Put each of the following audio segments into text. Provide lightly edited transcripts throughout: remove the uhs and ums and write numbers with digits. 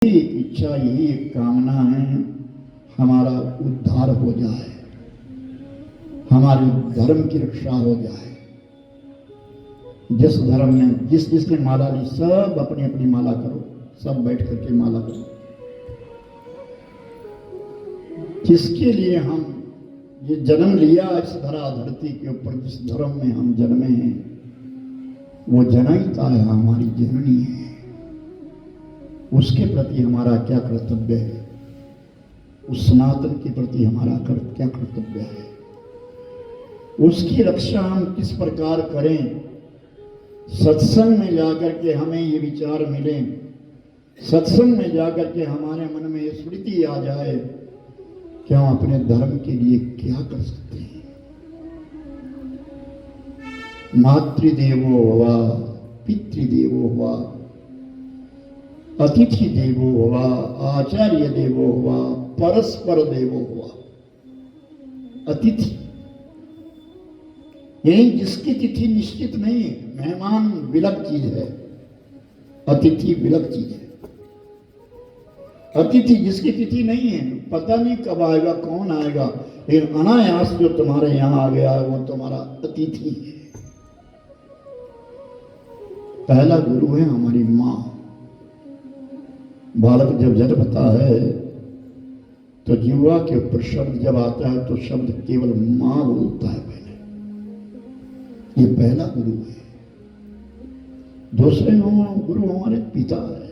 एक इच्छा, यही एक कामना है, हमारा उद्धार हो जाए, हमारे धर्म की रक्षा हो जाए। जिस धर्म में जिसने माला ली, सब अपनी अपनी माला करो, सब बैठ करके माला करो। जिसके लिए हम ये जन्म लिया इस धरती के ऊपर, जिस धर्म में हम जन्मे हैं, वो जनयिता है, हमारी जननी है। उसके प्रति हमारा क्या कर्तव्य है, उस सनातन के प्रति हमारा क्या कर्तव्य है, उसकी रक्षा हम किस प्रकार करें। सत्संग में जाकर के हमें ये विचार मिले, सत्संग में जाकर के हमारे मन में ये स्मृति आ जाए कि हम अपने धर्म के लिए क्या कर सकते हैं। मातृदेवो भव, पितृदेवो भव, अतिथि देवो भव, आचार्य देवो भव, परस्पर देवो भव। अतिथि यही जिसकी तिथि निश्चित नहीं है, मेहमान विलग चीज है, अतिथि विलग चीज है। अतिथि जिसकी तिथि नहीं है, पता नहीं कब आएगा, कौन आएगा, लेकिन अनायास जो तुम्हारे यहां आ गया है वो तुम्हारा अतिथि है। पहला गुरु है हमारी मां। बालक जब जन्मता है तो जीवा के ऊपर शब्द जब आता है तो शब्द केवल मां बोलता है पहले, ये पहला गुरु है। दूसरे गुरु हमारे पिता है।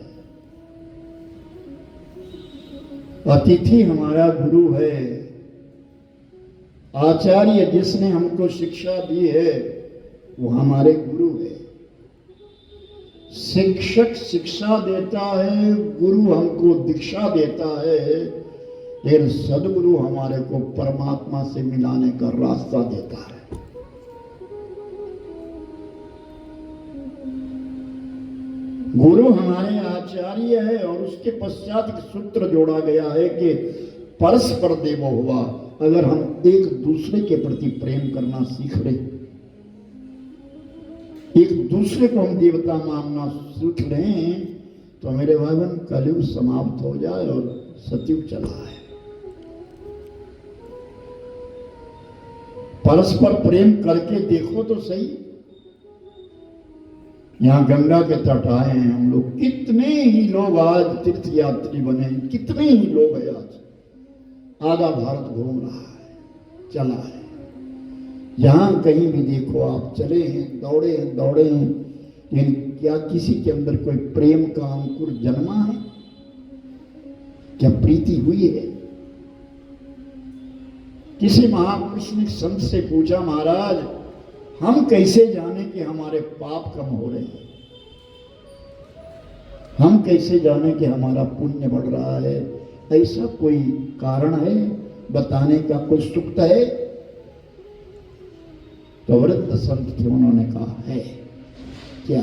अतिथि हमारा गुरु है। आचार्य जिसने हमको शिक्षा दी है वो हमारे गुरु है। शिक्षक शिक्षा देता है, गुरु हमको दीक्षा देता है, लेकिन सदगुरु हमारे को परमात्मा से मिलाने का रास्ता देता है। गुरु हमारे आचार्य है और उसके पश्चात एक सूत्र जोड़ा गया है कि परस्पर देवो हुआ। अगर हम एक दूसरे के प्रति प्रेम करना सीख ले, एक दूसरे को हम देवता मानना सीख लें, तो मेरे भाई बहन कलयुग समाप्त हो जाए और सतयुग चला है। परस्पर प्रेम करके देखो तो सही। यहां गंगा के तट आए हैं हम लोग, कितने ही लोग आज तीर्थ यात्री बने, कितने ही लोग हैं आज। आधा भारत घूम रहा है, चला है। जहां कहीं भी देखो आप, चले हैं, दौड़े हैं, लेकिन क्या किसी के अंदर कोई प्रेम का अंकुर जन्मा है? क्या प्रीति हुई है? किसी महापुरुष ने संत से पूछा, महाराज हम कैसे जाने कि हमारे पाप कम हो रहे हैं, हम कैसे जाने कि हमारा पुण्य बढ़ रहा है? ऐसा कोई कारण है बताने का, कोई सूक्त है? तो वृद्ध संत थे, उन्होंने कहा है। क्या?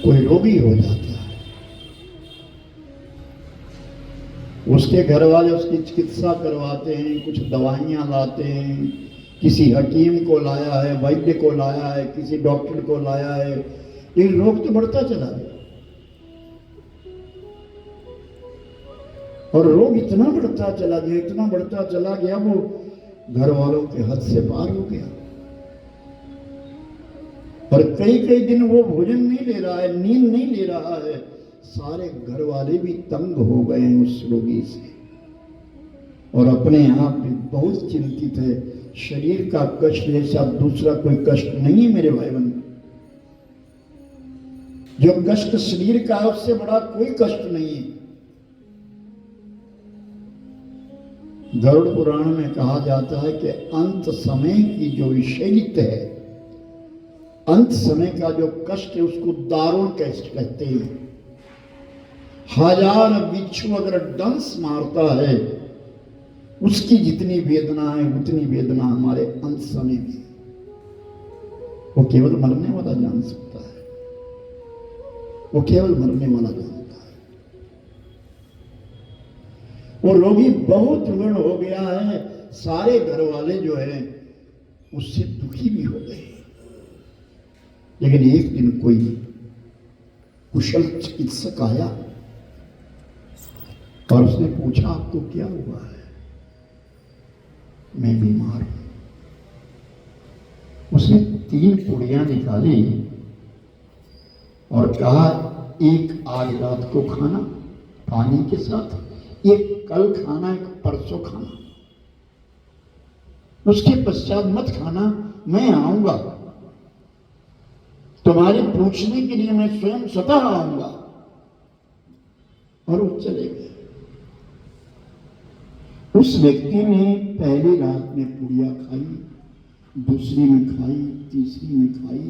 कोई रोगी हो जाता है, उसके घर वाले उसकी चिकित्सा करवाते हैं, कुछ दवाइयां लाते हैं, किसी हकीम को लाया है, वैद्य को लाया है, किसी डॉक्टर को लाया है, लेकिन रोग तो बढ़ता चला गया। और रोग इतना बढ़ता चला गया, वो घर वालों के हद से पार हो गया। और कई दिन वो भोजन नहीं ले रहा है, नींद नहीं ले रहा है। सारे घर वाले भी तंग हो गए हैं उस रोगी से, और अपने आप भी बहुत चिंतित है। शरीर का कष्ट जैसा दूसरा कोई कष्ट नहीं है मेरे भाई बहन। जो कष्ट शरीर का है उससे बड़ा कोई कष्ट नहीं है। गरुड़ पुराण में कहा जाता है कि अंत समय की जो विषयित है, अंत समय का जो कष्ट है उसको दारुण कष्ट कहते हैं। 1000 बिच्छू अगर डंस मारता है, उसकी जितनी वेदना है उतनी वेदना हमारे अंत समय में। वो केवल मरने वाला जान सकता है, वो केवल मरने वाला जानता है। वो रोगी बहुत ऋण हो गया है, सारे घर वाले जो है उससे दुखी भी हो गए। लेकिन एक दिन कोई कुशल चिकित्सक आया और उसने पूछा आपको क्या हुआ है? मैं बीमार हूं। उसने 3 पुड़ियां निकाली और कहा एक आज रात को खाना पानी के साथ, एक कल खाना, एक परसों खाना, उसके पश्चात मत खाना, मैं आऊंगा तुम्हारे पूछने के लिए, मैं स्वयं स्वतः आऊंगा। और वो चले गए। उस व्यक्ति ने पहली रात में पुड़िया खाई, दूसरी में खाई, तीसरी में खाई,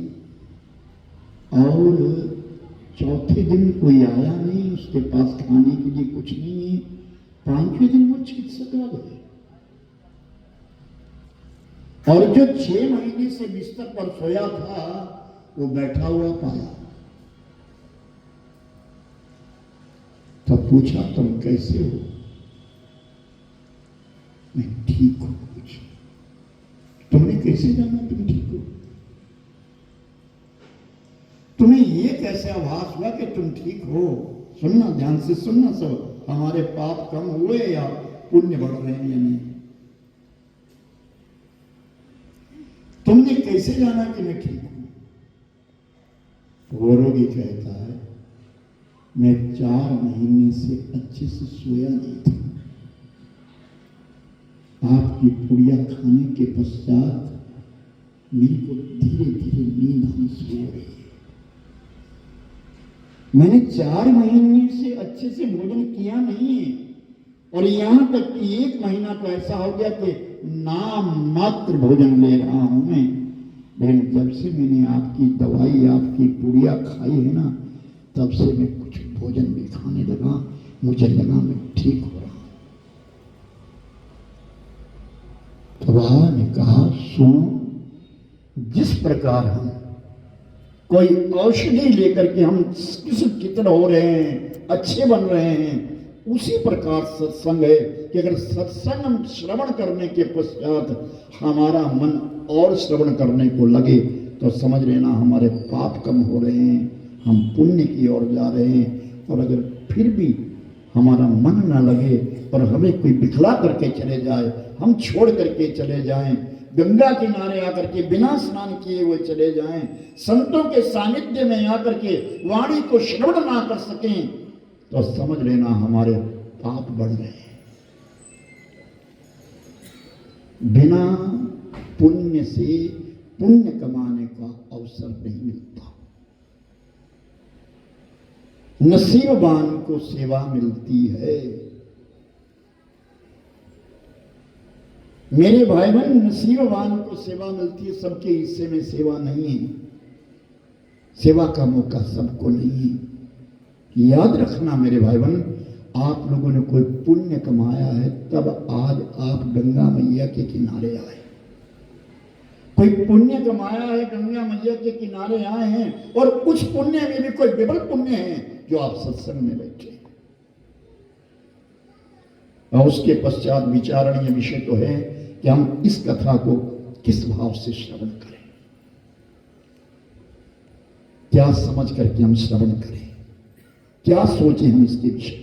और चौथे दिन कोई आया नहीं, उसके पास खाने के लिए कुछ नहीं है। 5वें दिन वो चिकित्सक आ गए और जो 6 महीने से बिस्तर पर सोया था वो बैठा हुआ पाया। तब पूछा तुम कैसे हो? मैं ठीक हूं। कुछ तुमने कैसे जाना तुम ठीक हो? तुम्हें ये कैसे आभास हुआ कि तुम ठीक हो? सुनना, ध्यान से सुनना सब। हमारे पाप कम हुए या पुण्य बढ़ रहे हैं या नहीं? तुमने कैसे जाना कि मैं ठीक हूं? वो रोगी कहता है मैं 4 महीने से अच्छे से सोया नहीं था। आपकी पुड़िया खाने के पश्चात मेरे को धीरे धीरे नींद आनी शुरू हो रही है। मैंने 4 महीने से अच्छे से भोजन किया नहीं है, और यहां तक कि 1 महीना तो ऐसा हो गया कि नाम मात्र भोजन ले रहा हूं मैं। लेकिन जब से मैंने आपकी दवाई, आपकी पुड़िया खाई है ना, तब से मैं कुछ भोजन भी खाने लगा, मुझे लगा मैं ठीक हो रहा हूं। तो बाबा ने कहा सुनो, जिस प्रकार हम कोई औषधि लेकर के हम कितने हो रहे हैं, अच्छे बन रहे हैं, उसी प्रकार सत्संग है कि अगर सत्संग हम श्रवण करने के पश्चात हमारा मन और श्रवण करने को लगे तो समझ लेना हमारे पाप कम हो रहे हैं, हम पुण्य की ओर जा रहे हैं। और अगर फिर भी हमारा मन न लगे और हमें कोई बिखला करके चले जाए, हम छोड़ करके चले जाएं, गंगा किनारे आकर के बिना स्नान किए हुए चले जाएं, संतों के सानिध्य में आकर के वाणी को श्रवण ना कर सकें, तो समझ लेना हमारे पाप बढ़ रहे हैं। बिना पुण्य से पुण्य कमाने का अवसर नहीं मिलता। नसीबवान को सेवा मिलती है। मेरे भाई बहन, नसीबवान को सेवा मिलती है, सबके हिस्से में सेवा नहीं है। सेवा का मौका सबको नहीं है। याद रखना मेरे भाई बहन, आप लोगों ने कोई पुण्य कमाया है तब आज आप गंगा मैया के किनारे आए। कोई पुण्य कमाया है, गंगा मैया के किनारे आए हैं, और कुछ पुण्य में भी कोई विरल पुण्य है जो आप सत्संग में बैठे। और उसके पश्चात विचारणीय विषय तो है कि हम इस कथा को किस भाव से श्रवण करें, क्या समझ करके हम श्रवण करें, क्या सोचें हम इसके विषय में।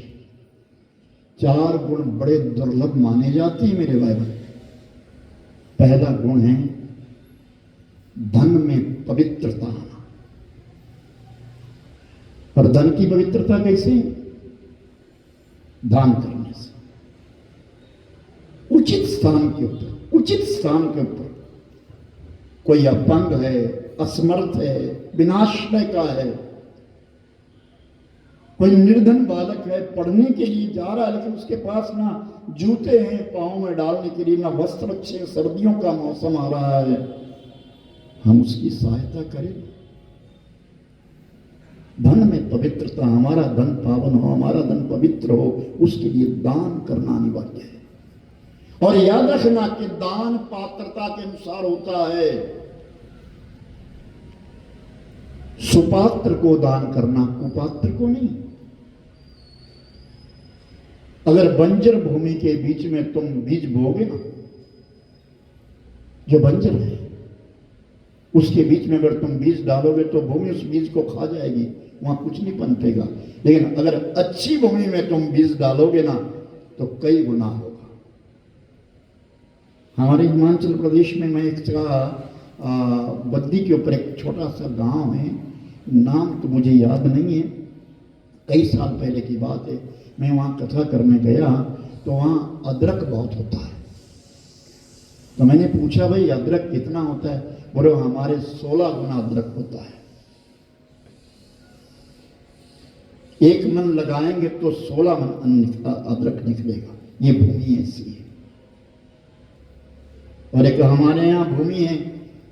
4 गुण बड़े दुर्लभ माने जाते हैं मेरे भाई बहन। पहला गुण है धन में पवित्रता आना। और धन की पवित्रता कैसे? दान करने से, उचित स्थान के ऊपर, उचित स्थान के ऊपर। कोई अपंग है, असमर्थ है, विनाश्रय का है, कोई निर्धन बालक है, पढ़ने के लिए जा रहा है लेकिन उसके पास ना जूते हैं पांव में डालने के लिए, ना वस्त्र अच्छे, सर्दियों का मौसम आ रहा है, हम उसकी सहायता करें। धन में पवित्रता, हमारा धन पावन हो, हमारा धन पवित्र हो, उसके लिए दान करना अनिवार्य है। और याद रखना कि दान पात्रता के अनुसार होता है। सुपात्र को दान करना, कुपात्र को नहीं। अगर बंजर भूमि के बीच में तुम बीज बोगे ना, जो बंजर है उसके बीच में अगर तुम बीज डालोगे तो भूमि उस बीज को खा जाएगी, वहां कुछ नहीं पनपेगा। लेकिन अगर अच्छी भूमि में तुम बीज डालोगे ना तो कई गुना होगा। हमारे हिमाचल प्रदेश में मैं एक जगह बद्दी के ऊपर एक छोटा सा गांव है, नाम तो मुझे याद नहीं है, कई साल पहले की बात है। मैं वहाँ कथा करने गया तो वहाँ अदरक बहुत होता है। तो मैंने पूछा भाई अदरक कितना होता है? बोले हमारे 16 गुना अदरक होता है। एक मन लगाएंगे तो 16 मन अदरक निकलेगा। ये भूमि ऐसी है। और एक हमारे यहाँ भूमि है,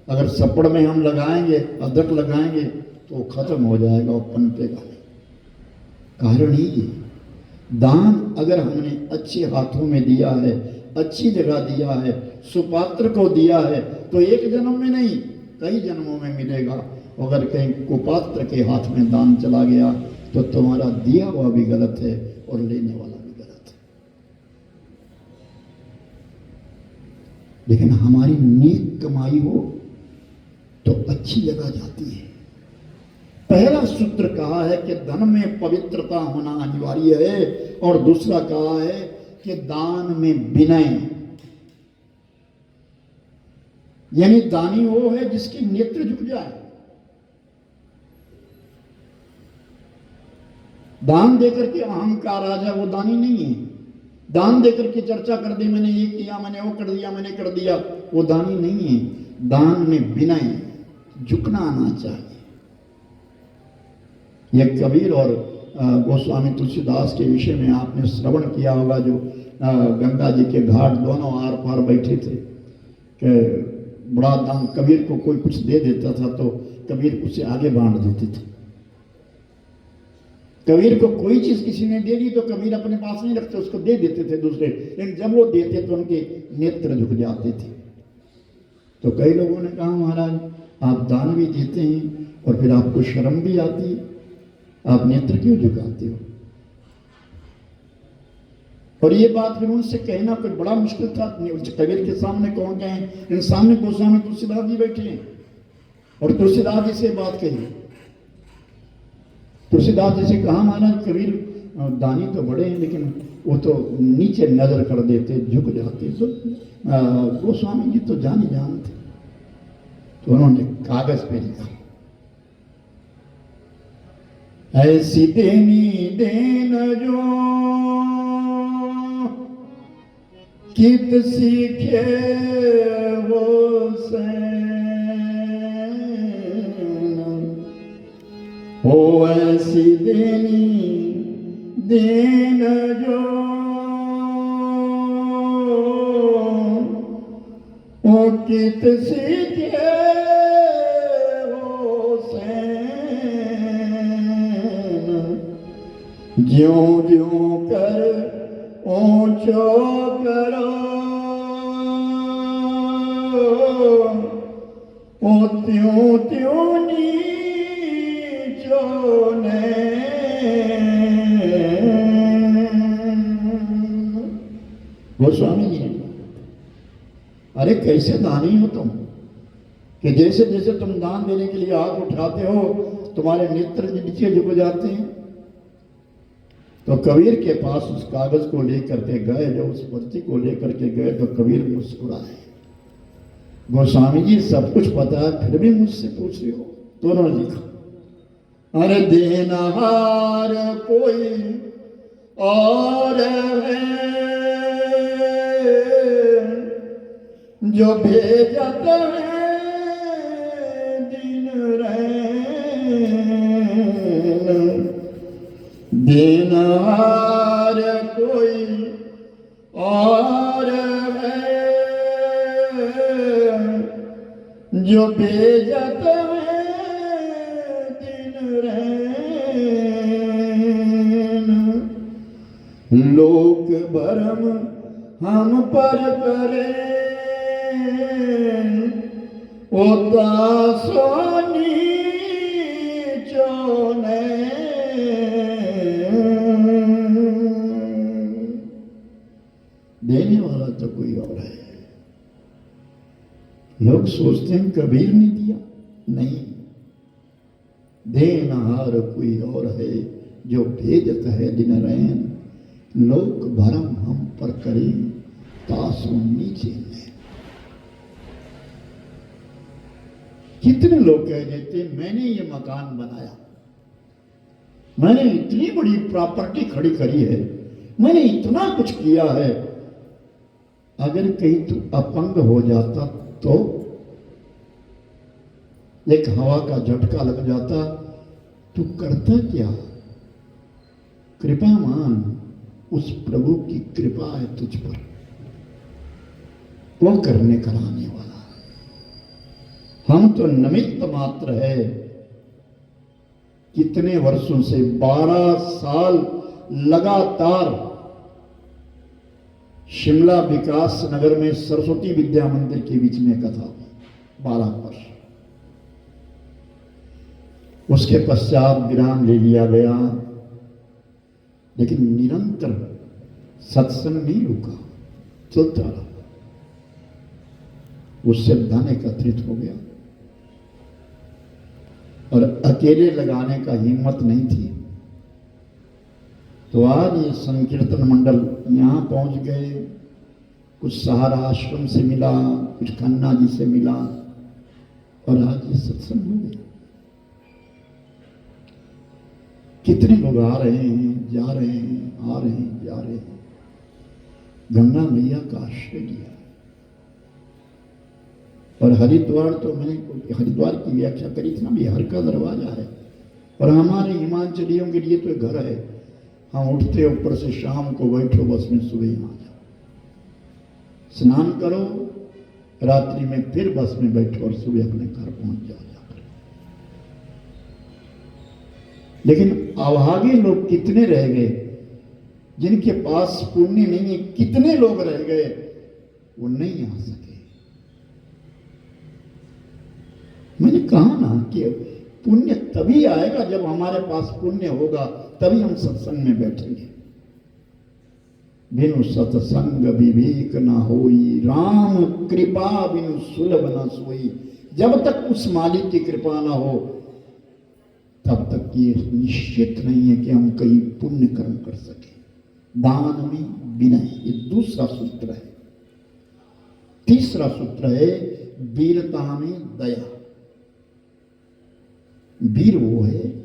अगर सपड़ में हम लगाएंगे, अदरक लगाएंगे तो खत्म हो जाएगा और पनपेगा नहीं। कारण ही ये, दान अगर हमने अच्छे हाथों में दिया है, अच्छी जगह दिया है, सुपात्र को दिया है, तो एक जन्म में नहीं कई जन्मों में मिलेगा। अगर कहीं कुपात्र के हाथ में दान चला गया तो तुम्हारा दिया हुआ भी गलत है और लेने वाला भी गलत है। लेकिन हमारी नेक कमाई हो तो अच्छी जगह जाती है। पहला सूत्र कहा है कि धन में पवित्रता होना अनिवार्य है, और दूसरा कहा है कि दान में विनय, यानी दानी वो है जिसकी नेत्र झुक जाए। दान देकर के अहंकार आ जाए वो दानी नहीं है। दान देकर के चर्चा कर दी, मैंने ये किया, मैंने वो कर दिया, मैंने कर दिया, वो दानी नहीं है। दान में विनय, झुकना आना चाहिए। यह कबीर और गोस्वामी तुलसीदास के विषय में आपने श्रवण किया होगा, जो गंगा जी के घाट दोनों आर पार बैठे थे कि बड़ा दान, कबीर को कोई कुछ दे देता था तो कबीर उसे आगे बांट देते थे। कबीर को कोई चीज किसी ने दे दी तो कबीर अपने पास नहीं रखते, उसको दे देते थे दूसरे, लेकिन जब वो देते तो उनके नेत्र झुक जाते थे। तो कई लोगों ने कहा महाराज आप दान भी देते हैं और फिर आपको शर्म भी आती है, आप नेत्र क्यों झुकाते हो? और ये बात फिर उनसे कहना फिर बड़ा मुश्किल था। कबीर के सामने कौन कहे, इन सामने गोस्वामी तुलसीदास जी बैठे हैं और तुलसीदास जी से बात कही। तुलसीदास जी से कहा महाराज कबीर दानी तो बड़े हैं लेकिन वो तो नीचे नजर कर देते, झुक जाते। तो गोस्वामी जी तो जाने जानते, तो उन्होंने कागज पे लिखा, ऐसी देनी देन जो कित सीखे वो हो, ऐसी देनी देन जो ओ कित सीखे वो सैन, ज्यों ज्यों कर ऊंचो करो ओ त्यों त्यों नीचो ने। गोस्वामी जी, अरे कैसे दानी हो तुम कि जैसे जैसे तुम दान देने के लिए हाथ उठाते हो तुम्हारे नेत्र नीचे झुक जाते हैं। तो कबीर के पास उस कागज को लेकर के गए, जब उस पर्ची को लेकर के गए तो कबीर मुस्कुराए, गोस्वामी जी सब कुछ पता है फिर भी मुझसे पूछ रहे हो? तो उन्होंने लिखा, अरे देनहार कोई और है जो भेजत है दिन रैन, देनहार कोई और है जो भेजत है दिन रैन, लोक भरम हम पर करे ओ दासो नीचो ने। देने वाला तो कोई और है। लोग सोचते हैं कबीर ने दिया, नहीं, देनहार कोई और है, जो भेजत है दिन रैन, लोक भरम हम पर करें, तासु नीचे में। कितने लोग कह देते मैंने ये मकान बनाया, मैंने इतनी बड़ी प्रॉपर्टी खड़ी करी है, मैंने इतना कुछ किया है, अगर कहीं तू अपंग हो जाता तो, एक हवा का झटका लग जाता, तू करता क्या? कृपा मान, उस प्रभु की कृपा है तुझ पर, वो करने कराने वाला है। हम तो निमित्त मात्र है। कितने वर्षों से 12 साल लगातार शिमला विकास नगर में सरस्वती विद्या मंदिर के बीच में कथा, 12 वर्ष। उसके पश्चात विराम ले लिया गया, लेकिन निरंतर सत्संग नहीं रुका, चलता रहा। उससे धन एकत्रित हो गया और अकेले लगाने का हिम्मत नहीं थी। तो आज ये संकीर्तन मंडल यहाँ पहुंच गए, कुछ सहारा आश्रम से मिला, कुछ खन्ना जी से मिला, और आज ये सत्संग हो गया। कितने लोग आ रहे हैं, जा रहे हैं, आ रहे हैं, जा रहे हैं। गंगा मैया का आश्रय लिया। और हरिद्वार तो मैंने हरिद्वार की व्याख्या करी थी ना, बिहार का दरवाजा है, और हमारे हिमाचलियों के लिए तो घर है। हम उठते ऊपर से शाम को बैठो बस में, सुबह आ जाओ, स्नान करो, रात्रि में फिर बस में बैठो और सुबह अपने घर पहुंच जाओ जाकर। लेकिन अभागे लोग कितने रह गए जिनके पास पुण्य नहीं है, कितने लोग रह गए वो नहीं आ सके। मैंने कहा ना कि पुण्य तभी आएगा जब हमारे पास पुण्य होगा, तभी हम सत्संग में बैठेंगे। बिनु सत्संग विवेक न होई, राम कृपा बिनु सुलभ न सोई। जब तक उस मालिक की कृपा ना हो तब तक ये निश्चित नहीं है कि हम कहीं पुण्य कर्म कर सके। दान में विनय, ये दूसरा सूत्र है। तीसरा सूत्र है वीरता में दया। वीर वो है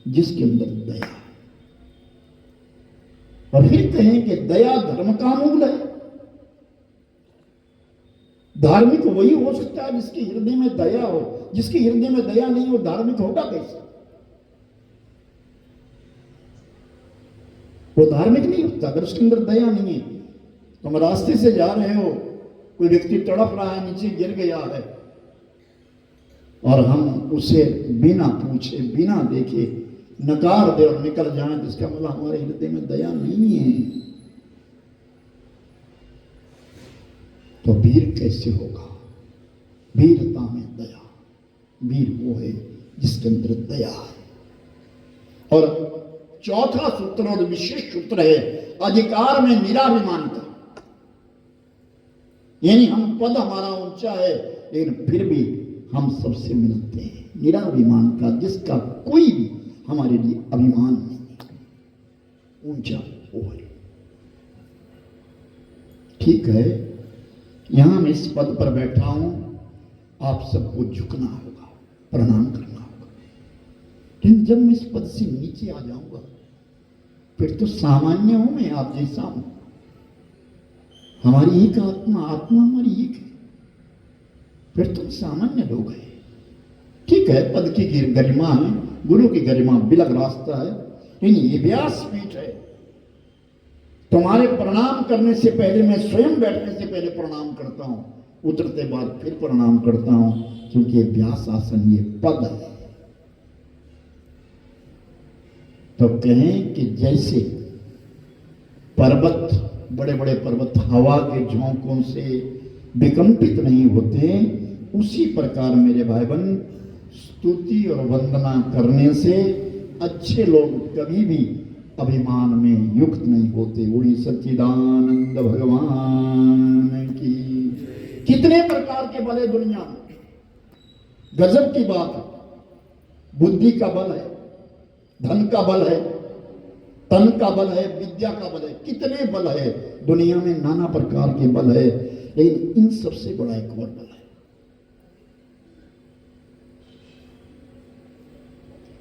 जिसके अंदर दया। और फिर कहें कि दया धर्म का मूल है। धार्मिक वही हो सकता है जिसके हृदय में दया हो। जिसके हृदय में दया नहीं हो, धार्मिक होगा कैसे? वो धार्मिक नहीं होता अगर उसके अंदर दया नहीं है। तुम रास्ते से जा रहे हो, कोई व्यक्ति तड़प रहा है, नीचे गिर गया है, और हम उसे बिना पूछे बिना देखे नकार दे और निकल जाए, जिसका मतलब हमारे हृदय में दया नहीं है। तो वीर कैसे होगा? वीरता में दया। वीर वो है जिसके अंदर दया है। और चौथा सूत्र और विशेष सूत्र है अधिकार में निराभिमानता। यानी हम पद हमारा ऊंचा है, लेकिन फिर भी हम सबसे मिलते हैं। निराभिमानता, जिसका कोई भी हमारे लिए अभिमान नहीं, ऊंचा वो है। ठीक है, यहां मैं इस पद पर बैठा हूं, आप सबको झुकना होगा, प्रणाम करना होगा। लेकिन जब मैं इस पद से नीचे आ जाऊंगा फिर तो सामान्य हूं मैं, आप जैसा हूं। हमारी एक आत्मा, आत्मा हमारी एक है, फिर तुम सामान्य लोग हैं। ठीक है, पद की गरिमा है, गुरु की गरिमा बिलग रास्ता है, लेकिन ये व्यासपीठ है। तुम्हारे प्रणाम करने से पहले मैं स्वयं बैठने से पहले प्रणाम करता हूं, उतरते बाद फिर प्रणाम करता हूं, क्योंकि ये व्यास आसन, ये पद है। तो कहें कि जैसे पर्वत, बड़े बड़े पर्वत हवा के झोंकों से विकंपित नहीं होते, उसी प्रकार मेरे भाई बहन स्तुति और वंदना करने से अच्छे लोग कभी भी अभिमान में युक्त नहीं होते। उड़ी सच्चिदानंद भगवान की। कितने प्रकार के भले दुनिया में, गजब की बात है। बुद्धि का बल है, धन का बल है, तन का बल है, विद्या का बल है, कितने बल है दुनिया में, नाना प्रकार के बल है, लेकिन इन सबसे बड़ा एक और बल है।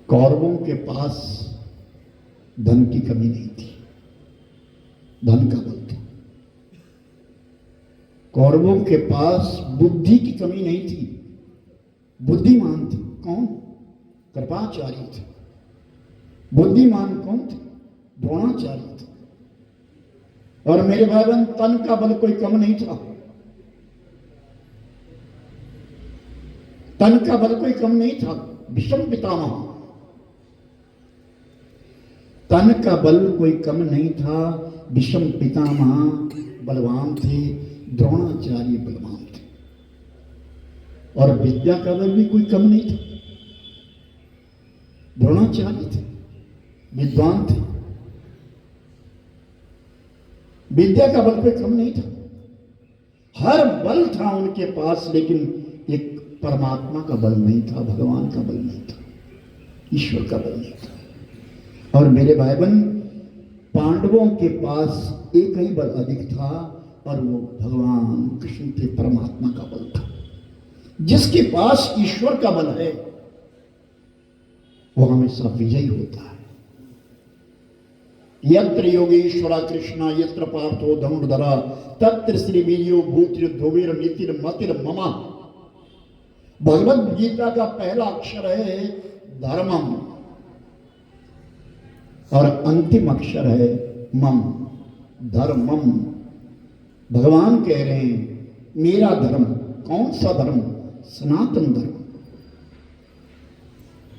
कौरवों के पास धन की कमी नहीं थी, धन का बल था। कौरवों के पास बुद्धि की कमी नहीं थी, बुद्धिमान थे। कौन? कृपाचार्य थे। बुद्धिमान कौन थे? द्रोणाचार्य थे। और मेरे भाई बहन, तन का बल कोई कम नहीं था, तन का बल कोई कम नहीं था। भीष्म पितामह, तन का बल कोई कम नहीं था, भीष्म पितामह बलवान थे, द्रोणाचार्य बलवान थे। और विद्या का बल भी कोई कम नहीं था, द्रोणाचार्य थे, विद्वान थे। विद्या का बल कोई कम नहीं था, हर बल था उनके पास, लेकिन एक परमात्मा का बल नहीं था, भगवान का बल नहीं था, ईश्वर का बल नहीं था। और मेरे भाई बहन, पांडवों के पास एक ही बल अधिक था, और वो भगवान कृष्ण के परमात्मा का बल था। जिसके पास ईश्वर का बल है वो हमेशा विजयी होता है। यत्र योगेश्वरा कृष्णा यत्र पार्थो धनुर्धरा तत्र श्री वीर्यो भूतिर ध्रुवीर नीतिर मतिर ममा। भगवद गीता का पहला अक्षर है धर्मम और अंतिम अक्षर है मम, धर्मम। भगवान कह रहे हैं मेरा धर्म। कौन सा धर्म? सनातन धर्म।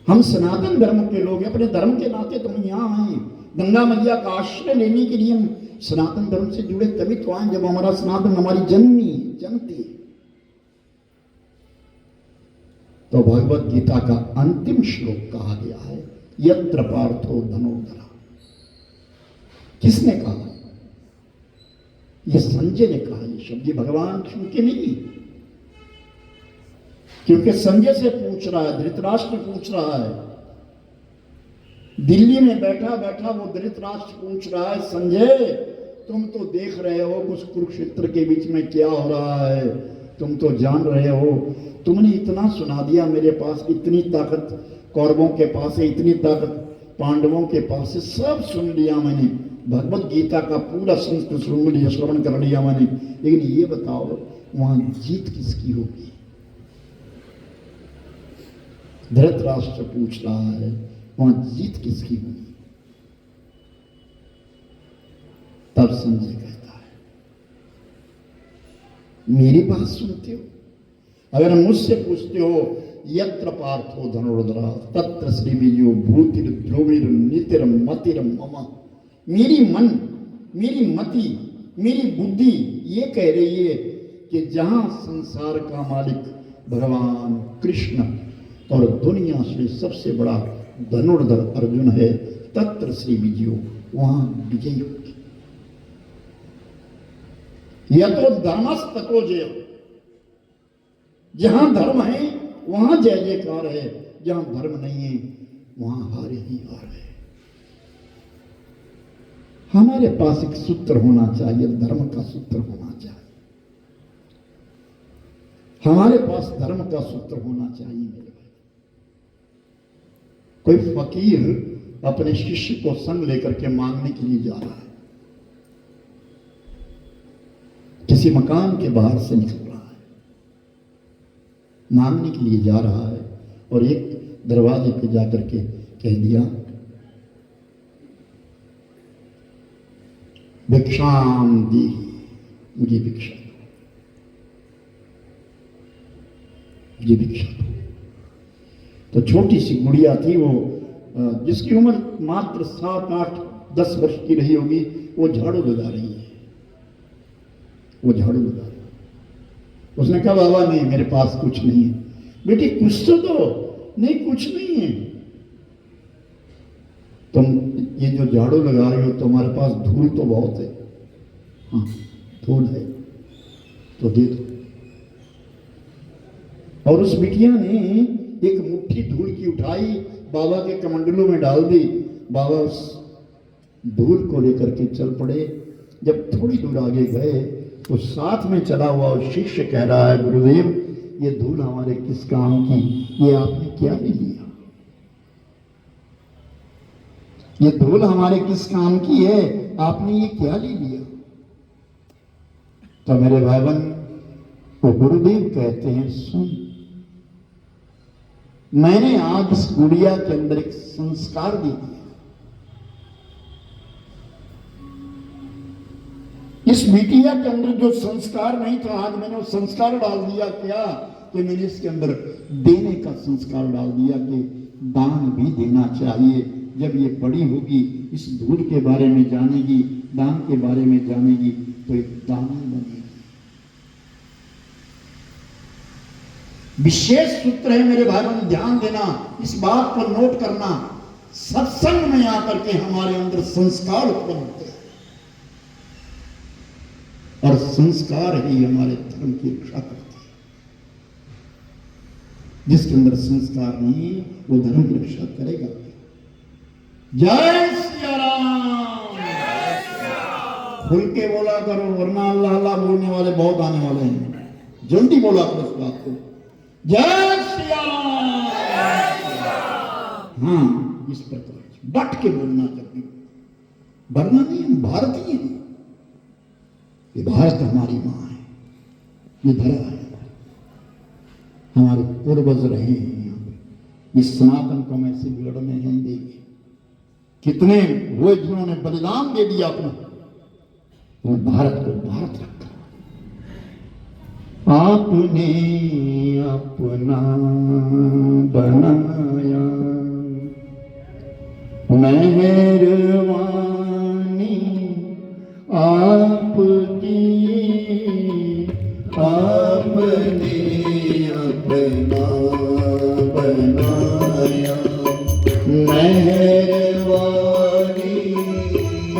हम सनातन धर्म के लोग, अपने धर्म के नाते तो हम यहां आए, गंगा मैया का आश्रय लेने के लिए हम सनातन धर्म से जुड़े तभी तो आए जब हमारा सनातन हमारी जनती। तो भगवत गीता का अंतिम श्लोक कहा गया है यत्र पार्थो धनुर्धरा। किसने कहा? ये संजय ने कहा। ये शब्द ये भगवान कृष्ण के नहीं, क्योंकि संजय से पूछ रहा है, धृतराष्ट्र पूछ रहा है, दिल्ली में बैठा बैठा वो धृतराष्ट्र पूछ रहा है, संजय तुम तो देख रहे हो उस कुरुक्षेत्र के बीच में क्या हो रहा है, तुम तो जान रहे हो, तुमने इतना सुना दिया, मेरे पास इतनी ताकत कौरवों के पास है, इतनी ताकत पांडवों के पास है, सब सुन लिया मैंने, भगवत गीता का पूरा संस्कृत सुन लिया, श्रवण कर लिया मैंने, लेकिन ये बताओ वहां जीत किसकी होगी? धृतराष्ट्र पूछ रहा है वहां जीत किसकी होगी? तब संजय कहता है मेरी बात सुनते हो? अगर मुझसे पूछते हो यत्र पार्थो धनुर्धरा तत्र श्रीविजयो भूतिर ध्रुवीर नितिर मतिर मम। मेरी मन, मेरी मति, मेरी बुद्धि ये कह रही है कि जहां संसार का मालिक भगवान कृष्ण और दुनिया से सबसे बड़ा धनुर्धर अर्जुन है, तत्र श्री विजयो, वहां विजयी होगी। यतो धर्मस् ततो जय। जहां धर्म है वहां जय जयकार है, जहां धर्म नहीं है वहां हार ही हार है। हमारे पास एक सूत्र होना चाहिए, धर्म का सूत्र होना चाहिए। हमारे पास धर्म का सूत्र होना चाहिए मेरे भाई। कोई फकीर अपने शिष्य को संग लेकर के मांगने के लिए जा रहा है, किसी मकान के बाहर से निकल रहा है, मांगने के लिए जा रहा है, और एक दरवाजे पे जाकर के कह दिया भिक्षाम दी, मुझे भिक्षा दो, मुझे भिक्षा दो। तो छोटी सी गुड़िया थी वो, जिसकी उम्र मात्र 7, 8, 10 वर्ष की रही होगी, वो झाड़ू लगा रही है, वो झाड़ू लगा रही है। उसने कहा बाबा नहीं मेरे पास कुछ नहीं है। बेटी कुछ तो दो। नहीं कुछ नहीं है। तुम ये जो झाड़ू लगा रही हो तुम्हारे पास धूल तो बहुत है। हाँ धूल है तो दे दो। और उस बिटिया ने एक मुट्ठी धूल की उठाई, बाबा के कमंडलों में डाल दी। बाबा उस धूल को लेकर के चल पड़े। जब थोड़ी दूर आगे गए तो साथ में चला हुआ शिष्य कह रहा है, गुरुदेव ये धूल हमारे किस काम की, ये आपने क्या ले लिया? ये धूल हमारे किस काम की है, आपने ये क्या ले लिया? तो मेरे भाई बहन, वो गुरुदेव कहते हैं, सुन, मैंने आज इस गुड़िया के अंदर एक संस्कार दे दिया। इस बिटिया के अंदर जो संस्कार नहीं था, आज मैंने वो संस्कार डाल दिया। क्या कि मैंने इसके अंदर देने का संस्कार डाल दिया कि दान भी देना चाहिए। जब ये बड़ी होगी, इस धूल के बारे में जानेगी, दान के बारे में जानेगी, तो एक दानी बनेगी। विशेष सूत्र है मेरे भाई बहन, ध्यान देना, इस बात पर नोट करना। सत्संग में आकर के हमारे अंदर संस्कार उत्पन्न होते हैं और संस्कार ही हमारे धर्म की रक्षा करते हैं। जिसके अंदर संस्कार नहीं, वो धर्म की रक्षा करेगा। जय सिया राम। खुल के बोला करो, वरना अल्लाह अल्लाह बोलने वाले बहुत आने वाले हैं। जल्दी बोला करो इस बात को। जय सिया राम। हाँ, इस प्रकार डट के बोलना चाहिए, वरना नहीं। हम भारतीय हैं, ये भारत हमारी मां है, ये धरा है, हमारे पूर्वज रहे हैं यहाँ पे। इस सनातन को हम ऐसे बिगड़ने नहीं देंगे। कितने हुए जिन्होंने बलिदान दे दिया अपना, वो भारत को भारत रखा। आपने अपना बनाया, मेहरबानी आपकी, आपने अपना बनाया, मेहरबानी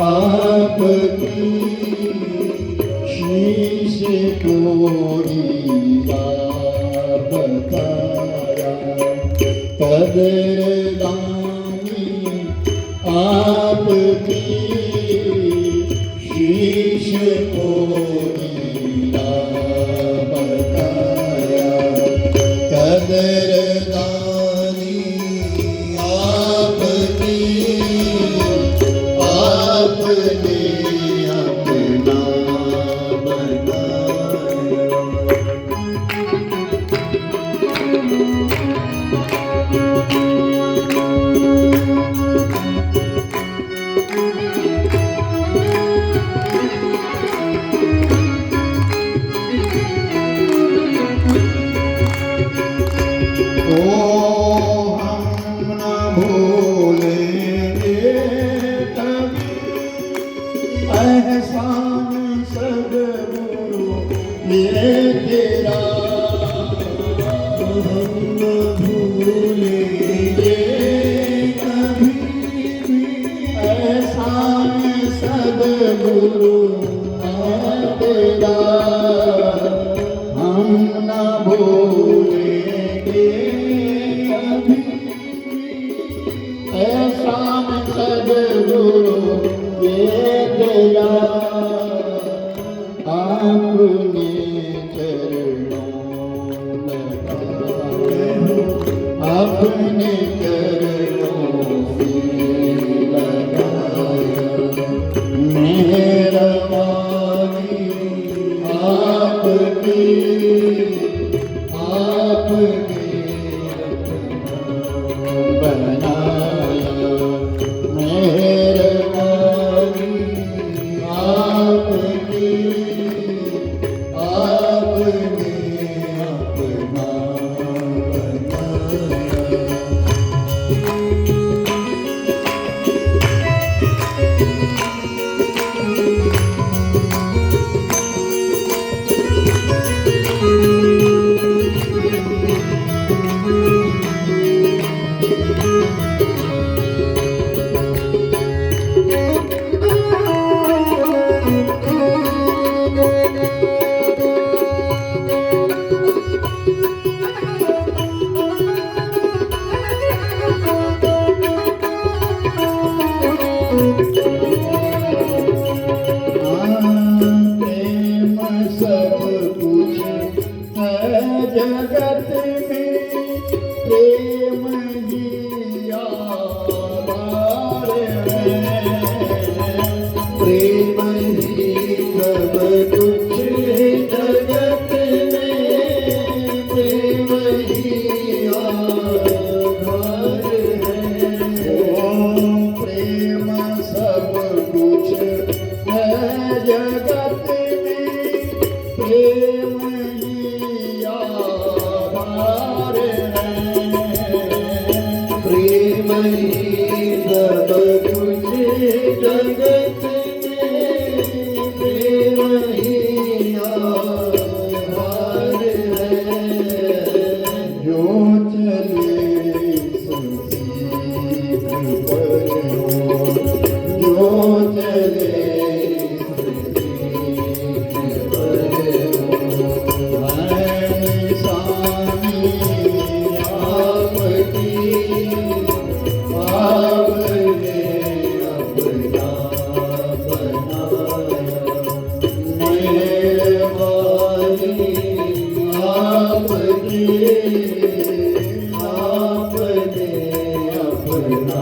आपकी, शीश कोरी बताया, कदरदानी आपकी, शीश कोरी बताया, कदरदानी आपकी, आपने अपना एहसान सद्गुरु ये तेरा, हम न भूलेंगे कभी भी। एहसान सद्गुरु तेरा, हम न भूलेंगे कभी भी। एहसान सद्गुरु ये तेरा, आपने चरणों लगाए, अपने चरणों से लगाया, मेहरबानी आपकी, आपने बनाया, मेहरबानी आपकी, आपने अपना बनाया। प्रेम सब कुछ है जगत में, प्रेम ही आधार है, प्रेम ही सब कुछ जगत में, प्रेम ही आधार है। ओ प्रेम सब कुछ है जगत में, प्रेम ही आधार है, प्रेम ही सब कुछ जगत में, प्रेम ही आधार है। जो चले सुसीख पर हो, जो चले सुसीख पर हो, है निशानी आपकी, आपने अपना बनाया, मेहरबानी आपकी, आपने अपना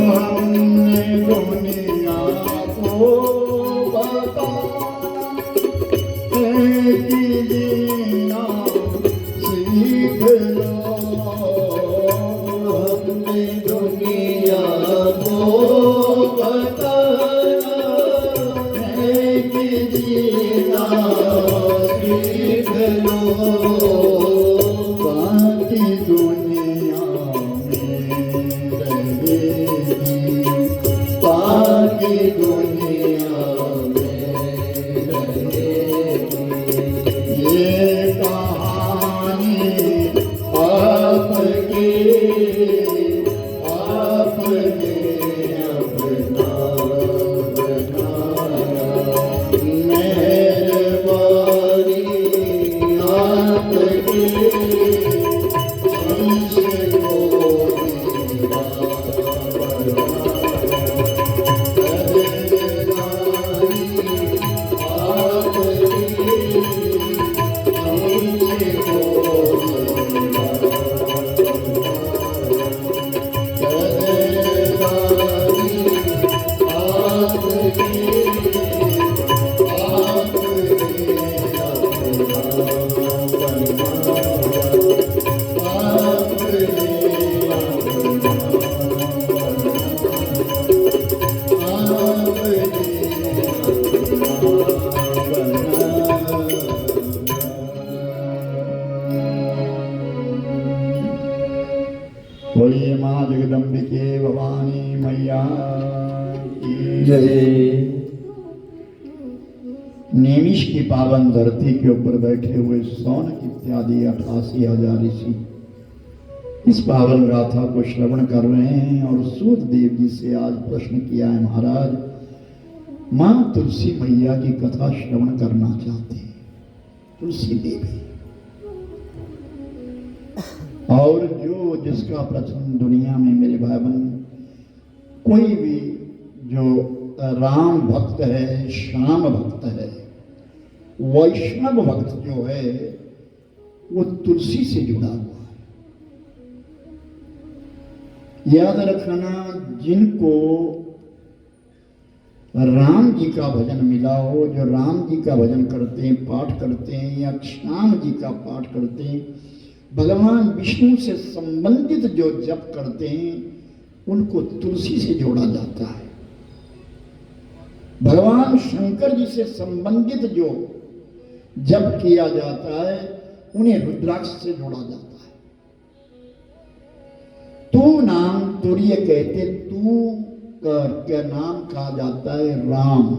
हमने दुनिया को बताना है कि जीना सीख लो, हमने दुनिया को बताना है कि जीना सीख लो। बाकी दुनिया में रहेगी, बाकी दुनिया में रहेगी। ये कहानी आपकी, आपने अपना बनाया, मेहरबानी आपकी, हमको दीवाना बनाया, मेहरबानी आपकी, हमको बोलिए माँ जगदम्बिके भवानी मैया की जय। नेमिष की पावन धरती के ऊपर बैठे हुए सौनक इत्यादि 88,000 ऋषि इस पावन गाथा को श्रवण कर रहे हैं और सूत देव जी से आज प्रश्न किया है, महाराज माँ तुलसी मैया की कथा श्रवण करना चाहते हैं, तुलसी देवी। और जो जिसका प्रश्न दुनिया में मेरे भाई बहन कोई भी जो राम भक्त है, श्याम भक्त है, वैष्णव भक्त जो है वो तुलसी से जुड़ा हुआ है। याद रखना, जिनको राम जी का भजन मिला हो, जो राम जी का भजन करते हैं, पाठ करते हैं या श्याम जी का पाठ करते हैं, भगवान विष्णु से संबंधित जो जप करते हैं उनको तुलसी से जोड़ा जाता है। भगवान शंकर जी से संबंधित जो जप किया जाता है उन्हें रुद्राक्ष से जोड़ा जाता है। तू नाम तुर्य कहते, तू का नाम कहा जाता है राम।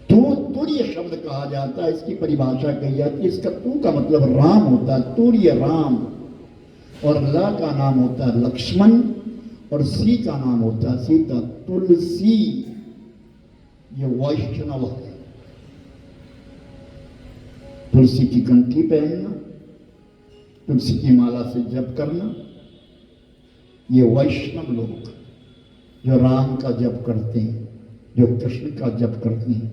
तू तुर्य शब्द कहा जाता है, इसकी परिभाषा कही जाती है। इसका तू का मतलब राम होता है, तुर्य राम। और ला का नाम होता है लक्ष्मण और सी का नाम होता है सीता। तुलसी ये वैष्णव है। तुलसी की कंठी पहनना, तुलसी की माला से जप करना, ये वैष्णव लोग जो राम का जप करते हैं, जो कृष्ण का जप करते हैं,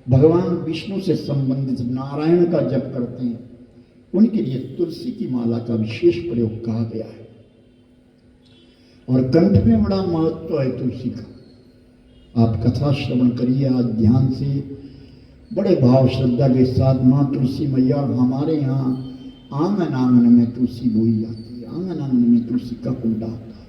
भगवान विष्णु से संबंधित नारायण का जप करते हैं, उनके लिए तुलसी की माला का विशेष प्रयोग कहा गया है। और कंठ में बड़ा महत्व है तुलसी का। आप कथा श्रवण करिए आज ध्यान से, बड़े भाव श्रद्धा के साथ। माँ तुलसी मैया हमारे यहाँ आंगन आंगन में तुलसी बोई जाती है, आंगन आंगन में तुलसी का कुंडा होता है।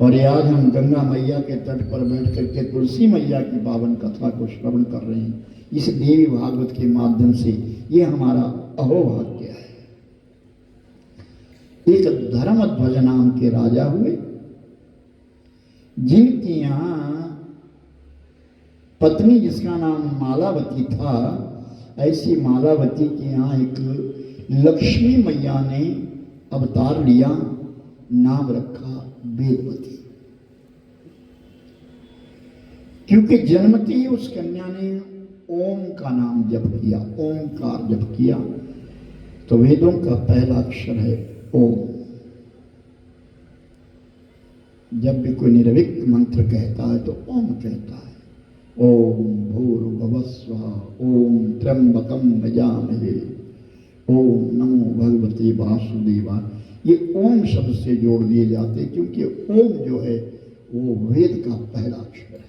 और ये आज हम गंगा मैया के तट पर बैठ करके तुलसी मैया की पावन कथा को श्रवण कर रहे हैं इस देवी भागवत के माध्यम से। ये हमारा अहोभाग्य है। एक धर्मध्वज नाम के राजा हुए, जिनकी यहां पत्नी जिसका नाम मालावती था, ऐसी मालावती के यहाँ एक लक्ष्मी मैया ने अवतार लिया, नाम रखा वेदवती। क्योंकि जन्मती ही उस कन्या ने ओम का नाम जप किया, ओमकार जप किया, तो वेदों का पहला अक्षर है ओम। जब भी कोई निर्विक मंत्र कहता है तो ओम कहता है। ओम भूर्भुवः स्वः ओम त्र्यंबकं यजामहे ओम नमो भगवते वासुदेवाय। ये ओम शब्द से जोड़ दिए जाते हैं क्योंकि ओम जो है वो वेद का पहला अक्षर है।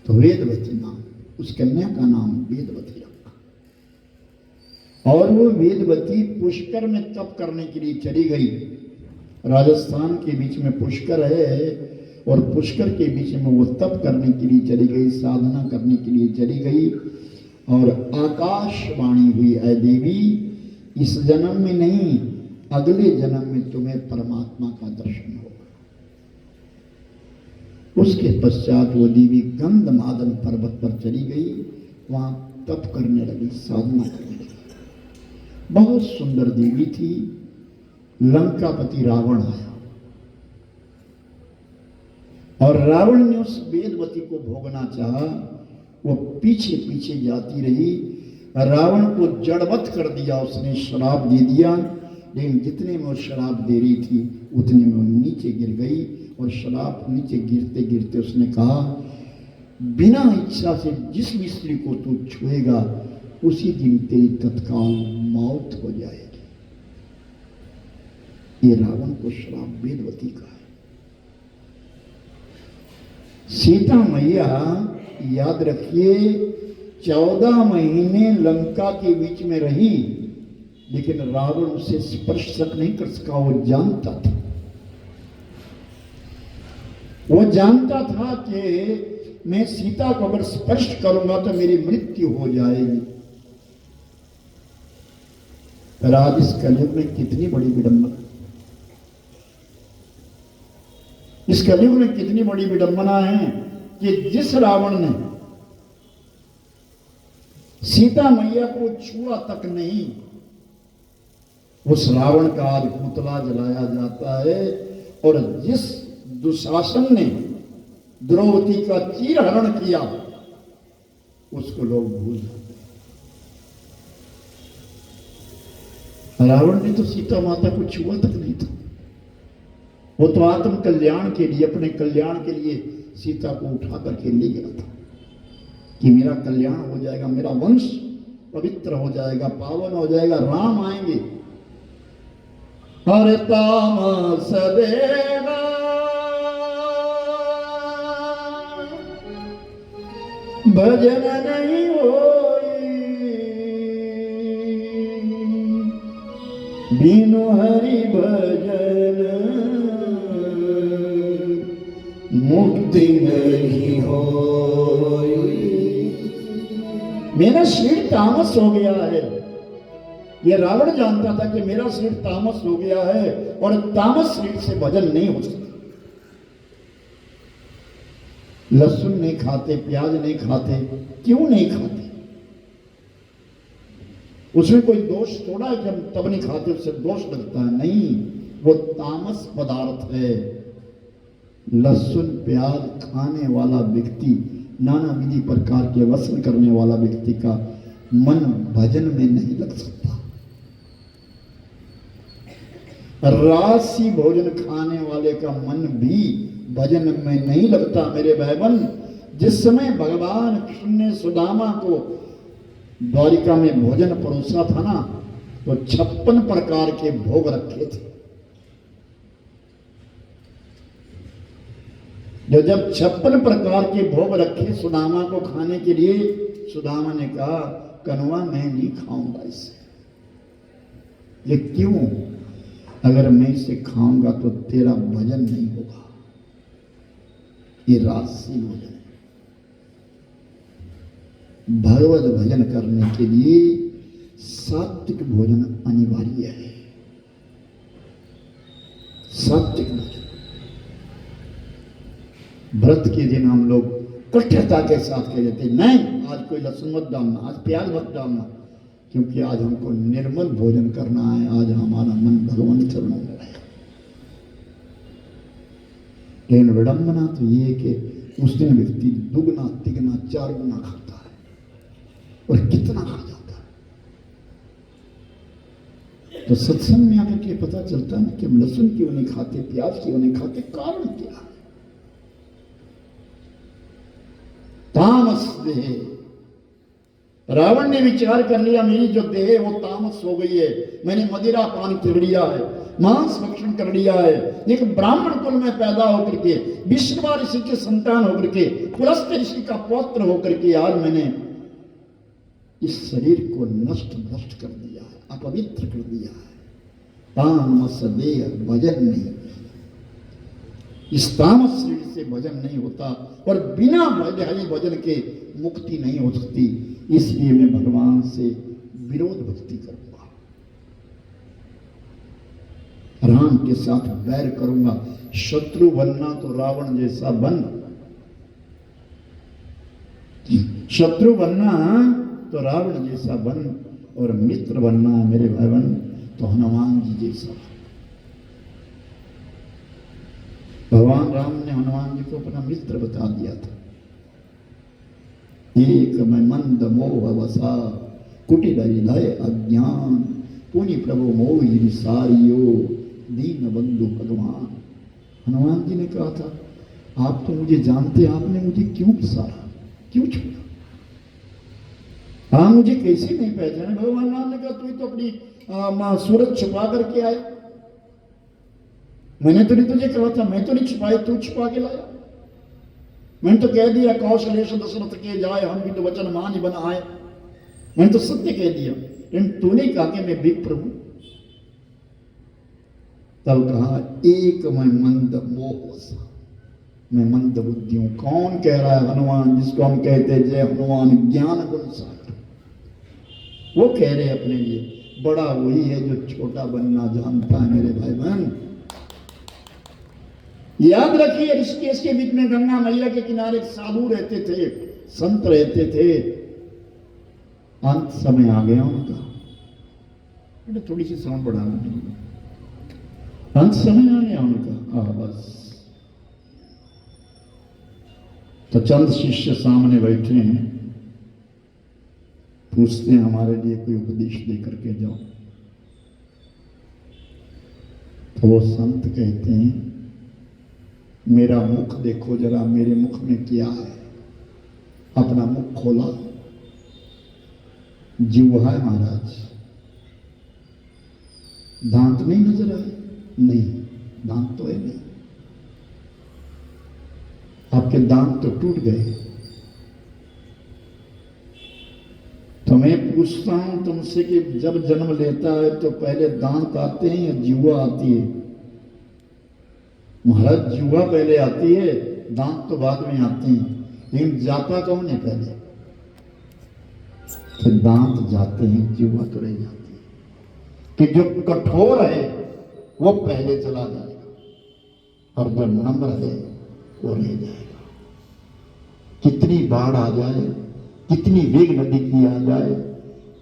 तो वेदवती नाम, उस कन्या का नाम वेदवती रखा। और वो वेदवती पुष्कर में तप करने के लिए चली गई। राजस्थान के बीच में पुष्कर है और पुष्कर के बीच में वो तप करने के लिए चली गई, साधना करने के लिए चली गई। और आकाशवाणी हुई, ऐ देवी इस जन्म में नहीं अगले जन्म में तुम्हें परमात्मा का दर्शन होगा। उसके पश्चात वो देवी गंधमादन पर्वत पर चली गई, वहां तप करने लगी, साधना करने लगी। बहुत सुंदर देवी थी। लंकापति रावण आया और रावण ने उस वेदवती को भोगना चाहा। वो पीछे पीछे जाती रही, रावण को जड़वत कर दिया, उसने श्राप दे दिया। लेकिन जितने में वो शराब दे रही थी उतने में वो नीचे गिर गई और शराब नीचे गिरते गिरते उसने कहा, बिना इच्छा से जिस भी स्त्री को तू छुएगा उसी दिन तेरी तत्काल मौत हो जाएगी। ये रावण को श्राप वेदवती का है। सीता मैया याद रखिए 14 महीने लंका के बीच में रही, लेकिन रावण उसे स्पर्श तक नहीं कर सका। वो जानता था, वो जानता था कि मैं सीता को अगर स्पर्श करूंगा तो मेरी मृत्यु हो जाएगी। पर आज इस कलयुग में कितनी बड़ी विडंबना, इस कलयुग में कितनी बड़ी विडंबना है कि जिस रावण ने सीता मैया को छुआ तक नहीं, उस रावण का आज पुतला जलाया जाता है। और जिस दुशासन ने द्रौपदी का चीरहरण किया उसको लोग भूल जाते हैं। रावण ने तो सीता माता को छुआ तक नहीं था। वो तो आत्म कल्याण के लिए, अपने कल्याण के लिए सीता को उठा करके ले गया था कि मेरा कल्याण हो जाएगा, मेरा वंश पवित्र हो जाएगा, पावन हो जाएगा, राम आएंगे। हर तामस देगा भजन नहीं होई, बिनु हरि भजन मुक्ति नहीं होई। मेरा शरीर तामस हो गया है। ये रावण जानता था कि मेरा शरीर तामस हो गया है और तामस शरीर से भजन नहीं हो सकता। लहसुन नहीं खाते, प्याज नहीं खाते, क्यों नहीं खाते? उसमें कोई दोष थोड़ा है कि हम तब नहीं खाते उससे दोष लगता है, नहीं, वो तामस पदार्थ है। लहसुन प्याज खाने वाला व्यक्ति, नाना विधि प्रकार के व्यसन करने वाला व्यक्ति का मन भजन में नहीं लग सकता। राशि भोजन खाने वाले का मन भी भजन में नहीं लगता। मेरे भाईबन, जिस समय भगवान कृष्ण ने सुदामा को द्वारिका में भोजन परोसा था ना, तो 56 प्रकार के भोग रखे थे। जब 56 प्रकार के भोग रखे सुदामा को खाने के लिए, सुदामा ने कहा, कन्वा मैं नहीं खाऊंगा इसे। ये क्यों? अगर मैं इसे खाऊंगा तो तेरा भजन नहीं होगा। ये राशि भोजन है। भगवत भजन करने के लिए सात्विक भोजन अनिवार्य है। सात्विक भोजन। व्रत के दिन हम लोग कठोरता के साथ कह देते नहीं, आज कोई लहसुन मत डालना, आज प्याज मत डालना, क्योंकि आज हमको निर्मल भोजन करना है। आज हमारा मन भगवान के चरणों में है। लेकिन विडंबना तो ये है कि उस दिन व्यक्ति दुगना तिगना 4 गुना खाता है, और कितना खा जाता है। तो सत्संग में आकर के पता चलता है कि हम लहसुन क्यों नहीं खाते, प्याज क्यों नहीं खाते, कारण क्या है? तामस देह। रावण ने विचार कर लिया, मेरी जो देह है वो तामस हो गई है। मैंने मदिरा पान कर लिया है, मांस भक्षण कर लिया है। एक ब्राह्मण कुल में पैदा होकर के, विश्रवा ऋषि के संतान होकर के, पुलस्त ऋषि का पौत्र होकर के आज मैंने इस शरीर को नष्ट भ्रष्ट कर दिया है, अपवित्र कर दिया है। तामस देह भजन नहीं। इस तामस शरीर से भजन नहीं होता, और बिना हरि भजन के मुक्ति नहीं हो सकती। इसलिए मैं भगवान से विरोध भक्ति करूंगा, राम के साथ बैर करूंगा। शत्रु बनना तो रावण जैसा बन, शत्रु बनना तो रावण जैसा बन, और मित्र बनना मेरे भाई बन तो हनुमान जी जैसा। भगवान राम ने हनुमान जी को अपना मित्र बता दिया था। एक मैं मंद मोह वसा, कुटिल हृदय अज्ञान, पुनि प्रभु मोहि सारियो, दीन बंधु भगवान। हनुमान जी ने कहा था, आप तो मुझे जानते, आपने मुझे क्यों विसारा, क्यों छोड़ा? हाँ, मुझे कैसे नहीं पहचाने? भगवान राम ने कहा, तू तो अपनी सूरत छुपा करके आया। मैंने तो नहीं तुझे कहा था, मैं तो नहीं छुपाई, तू छुपा के लाया। मैंने तो कह दिया, कौशलेश दशरथ के जाए, हम भी तो वचन मान ही बन आए। मैंने तो सत्य कह दिया, लेकिन तूने कहा कि मैं विप्र हूं। तब कहा, एक मैं मंद मोह, मैं मंद बुद्धि हूं। कौन कह रहा है? हनुमान, जिसको हम कहते हैं जय हनुमान ज्ञान गुण सागर। वो कह रहे अपने लिए। बड़ा वही है जो छोटा बनना जानता है मेरे भाई बहन। याद रखिए, ऋषिकेश के बीच में गंगा मैया के किनारे एक साधु रहते थे, संत रहते थे। अंत समय आ गया उनका। थोड़ी सी साउंड बढ़ाना, अंत समय आ गया उनका। बस तो चंद शिष्य सामने बैठे हैं, पूछते हैं, हमारे लिए कोई उपदेश दे करके जाओ। तो वो संत कहते हैं, मेरा मुख देखो जरा, मेरे मुख में क्या है। अपना मुख खोला, जिह्वा है महाराज, दांत नहीं नजर आए? नहीं, दांत तो है नहीं। आपके दांत तो टूट गए। तो मैं पूछता हूं तुमसे कि जब जन्म लेता है तो पहले दांत आते हैं या जीवा आती है? महाराज जीवा पहले आती है, दांत तो बाद में आते हैं। लेकिन जाता कौन है पहले? कि दांत जाते हैं, जीवा तो रह जाती है। कि जो कठोर है वो पहले चला जाएगा और जो नम्र है वो रह जाएगा। कितनी बाढ़ आ जाए, कितनी वेग नदी की आ जाए,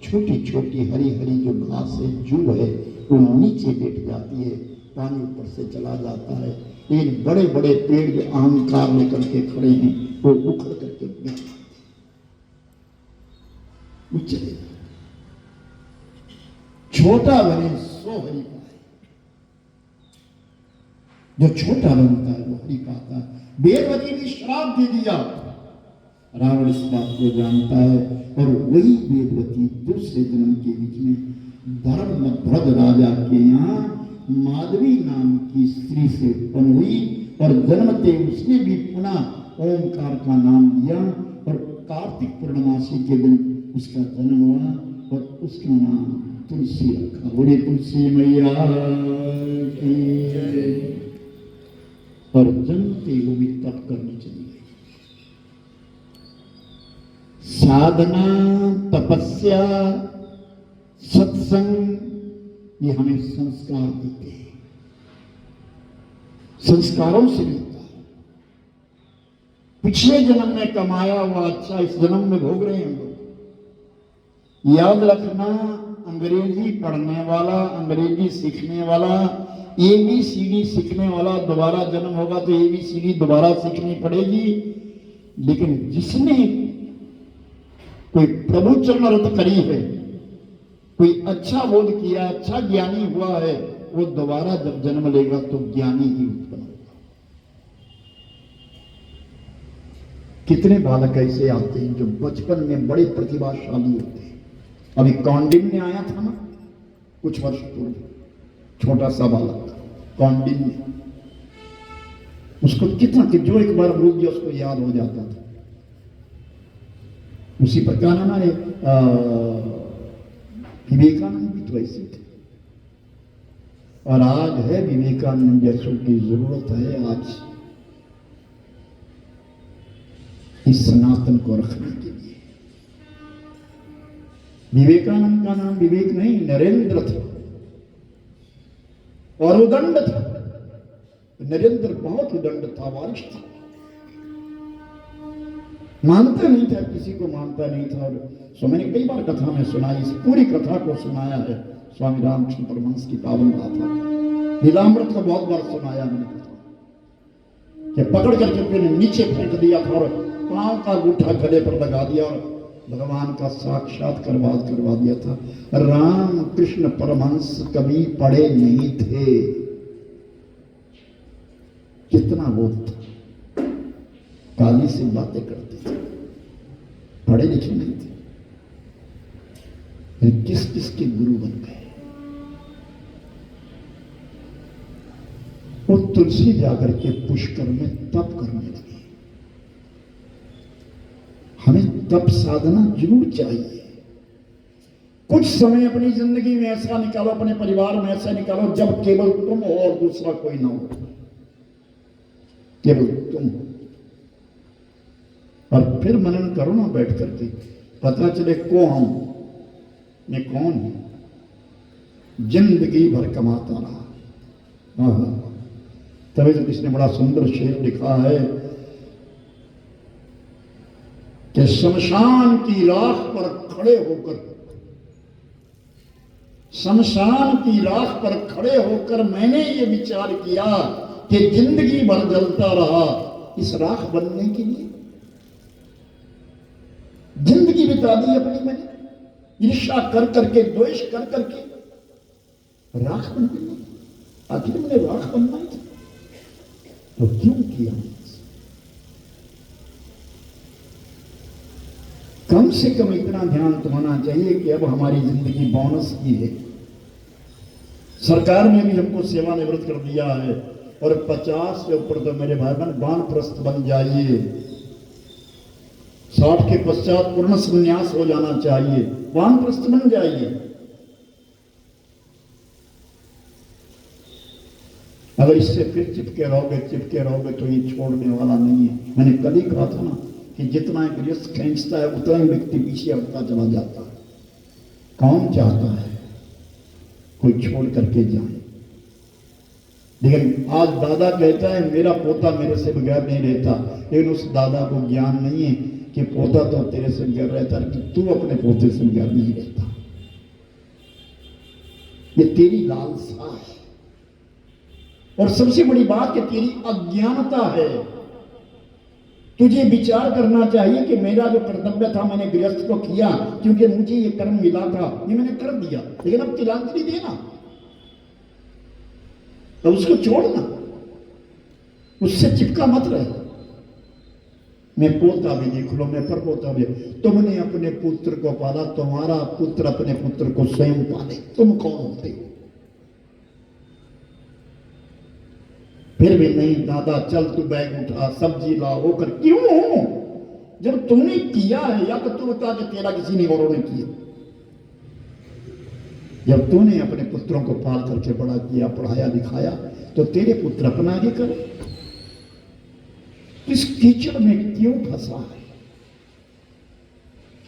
छोटी छोटी हरी हरी जो घास है, जू है, वो नीचे बैठ जाती है, पानी ऊपर से चला जाता है। लेकिन बड़े बड़े पेड़ जो अहंकार लेकर के खड़े हैं वो उखड़ करके गिर जाते हैं, वो चले जाते। छोटा बने सो हरि पाए, जो छोटा बनता है वो हरि पाता है। वेदवती ने श्राप दे दिया, रावण इस बात को जानता है और वही वेदवती दूसरे जन्म के बीच में धर्मध्वज राजा के यहाँ माधवी नाम की स्त्री से उत्पन्न हुई और जन्मते उसने भी पुनः ओंकार का नाम लिया और कार्तिक पूर्णमासी के दिन उसका जन्म हुआ और उसका नाम तुलसी रखा। बोले तुलसी मैया की। और जन्मते वो भी तप करनी चली गई। साधना, तपस्या, सत्संग ये हमें संस्कार देते हैं, संस्कारों से मिलता है। पिछले जन्म में कमाया हुआ अच्छा इस जन्म में भोग रहे हैं हम लोग। याद रखना, अंग्रेजी पढ़ने वाला, अंग्रेजी सीखने वाला, ABCD सीखने वाला दोबारा जन्म होगा तो ABCD दोबारा सीखनी पड़ेगी। लेकिन जिसने कोई प्रभु चरण रत करी है, कोई अच्छा बोध किया, अच्छा ज्ञानी हुआ है, वो दोबारा जब जन्म लेगा तो ज्ञानी ही उत्पन्न होगा। कितने बालक ऐसे आते हैं जो बचपन में बड़े प्रतिभाशाली होते हैं। अभी कौंडिन्य आया था ना कुछ वर्ष पूर्व, छोटा सा बालक कौंडिन्य, उसको कितना कि जो एक बार भूल गया उसको याद हो जाता था। उसी प्रकार हमारे विवेकानंद भी तो ऐसे थे और आज है विवेकानंद जैसों की जरूरत है आज इस सनातन को रखने के लिए। विवेकानंद का नाम विवेक नहीं नरेंद्र था और उदंड था। नरेंद्र बहुत उदंड था, वारिश था, मानता नहीं था, किसी को मानता नहीं था। और सो मैंने कई बार कथा में सुनाई, इस पूरी कथा को सुनाया है स्वामी रामकृष्ण परमहंस की पावन गाथा। लीलामृत को बहुत बार सुनाया मैंने कथा कि पकड़ करके फिर नीचे फेंक दिया था और पांव का अंगूठा गले पर लगा दिया और भगवान का साक्षात्कार करवा दिया था। राम कृष्ण परमहंस कभी पढ़े नहीं थे, कितना बोध था, काली से बातें करते थे, पढ़े लिखे नहीं थे। किस किस के गुरु बन गए। वो तुलसी जाकर के पुष्कर में तप करने लगे। हमें तप साधना जरूर चाहिए। कुछ समय अपनी जिंदगी में ऐसा निकालो, अपने परिवार में ऐसा निकालो जब केवल तुम हो और दूसरा कोई ना हो, केवल तुम हो। और फिर मनन करो ना बैठ करके, पता चले कौन मैं कौन हूं। जिंदगी भर कमाता रहा। तभी तो किसने बड़ा सुंदर शेर लिखा है कि शमशान की राख पर खड़े होकर, शमशान की राख पर खड़े होकर मैंने ये विचार किया कि जिंदगी भर जलता रहा इस राख बनने के लिए। जिंदगी बिता दी अपनी मैंने ईर्ष्या कर करके, द्वेष कर करके, राख बन गई। आखिर मैंने राख बनना ही था तो क्यों किया? कम से कम इतना ध्यान तो होना चाहिए कि अब हमारी जिंदगी बोनस की है। सरकार ने भी हमको सेवानिवृत्त कर दिया है और 50 से ऊपर तो मेरे भाई बहन वानप्रस्थ बन जाइए। 60 के पश्चात पूर्ण संन्यास हो जाना चाहिए, वानप्रस्थ बन जाइए। अगर इससे फिर चिपके रहोगे तो ये छोड़ने वाला नहीं है। मैंने कल ही कहा था ना कि जितना एक गृहस्थ खींचता है उतना ही व्यक्ति पीछे हटता चला जाता है। कौन चाहता है कोई छोड़ करके जाए? लेकिन आज दादा कहता है मेरा पोता मेरे से बगैर नहीं रहता, लेकिन उस दादा को ज्ञान नहीं है कि पोता तो तेरे से बगैर रहता है, कि तू अपने पोते से बगैर नहीं रहता। ये तेरी लालसा है, और सबसे बड़ी बात कि तेरी अज्ञानता है। तुझे विचार करना चाहिए कि मेरा जो कर्तव्य था मैंने गृहस्थ को किया, क्योंकि मुझे ये कर्म मिला था, ये मैंने कर दिया, लेकिन अब तिलांजलि देना, तो उसको छोड़ना, उससे चिपका मत रहे। मैं पोता भी देख लो, मैं परपोता भी। तुमने अपने पुत्र को पाला, तुम्हारा पुत्र अपने पुत्र को स्वयं पाले, तुम कौन होते हो? फिर भी नहीं दादा चल तू बैग उठा, सब्जी ला, वो कर। क्यों? जब तूने किया है, या तो तू बता कि तेरा किसी ने औरों ने किया। जब तूने अपने पुत्रों को पाल करके बड़ा किया, पढ़ाया लिखाया, तो तेरे पुत्र अपना आगे करो। इस कीचड़ में क्यों फंसा है?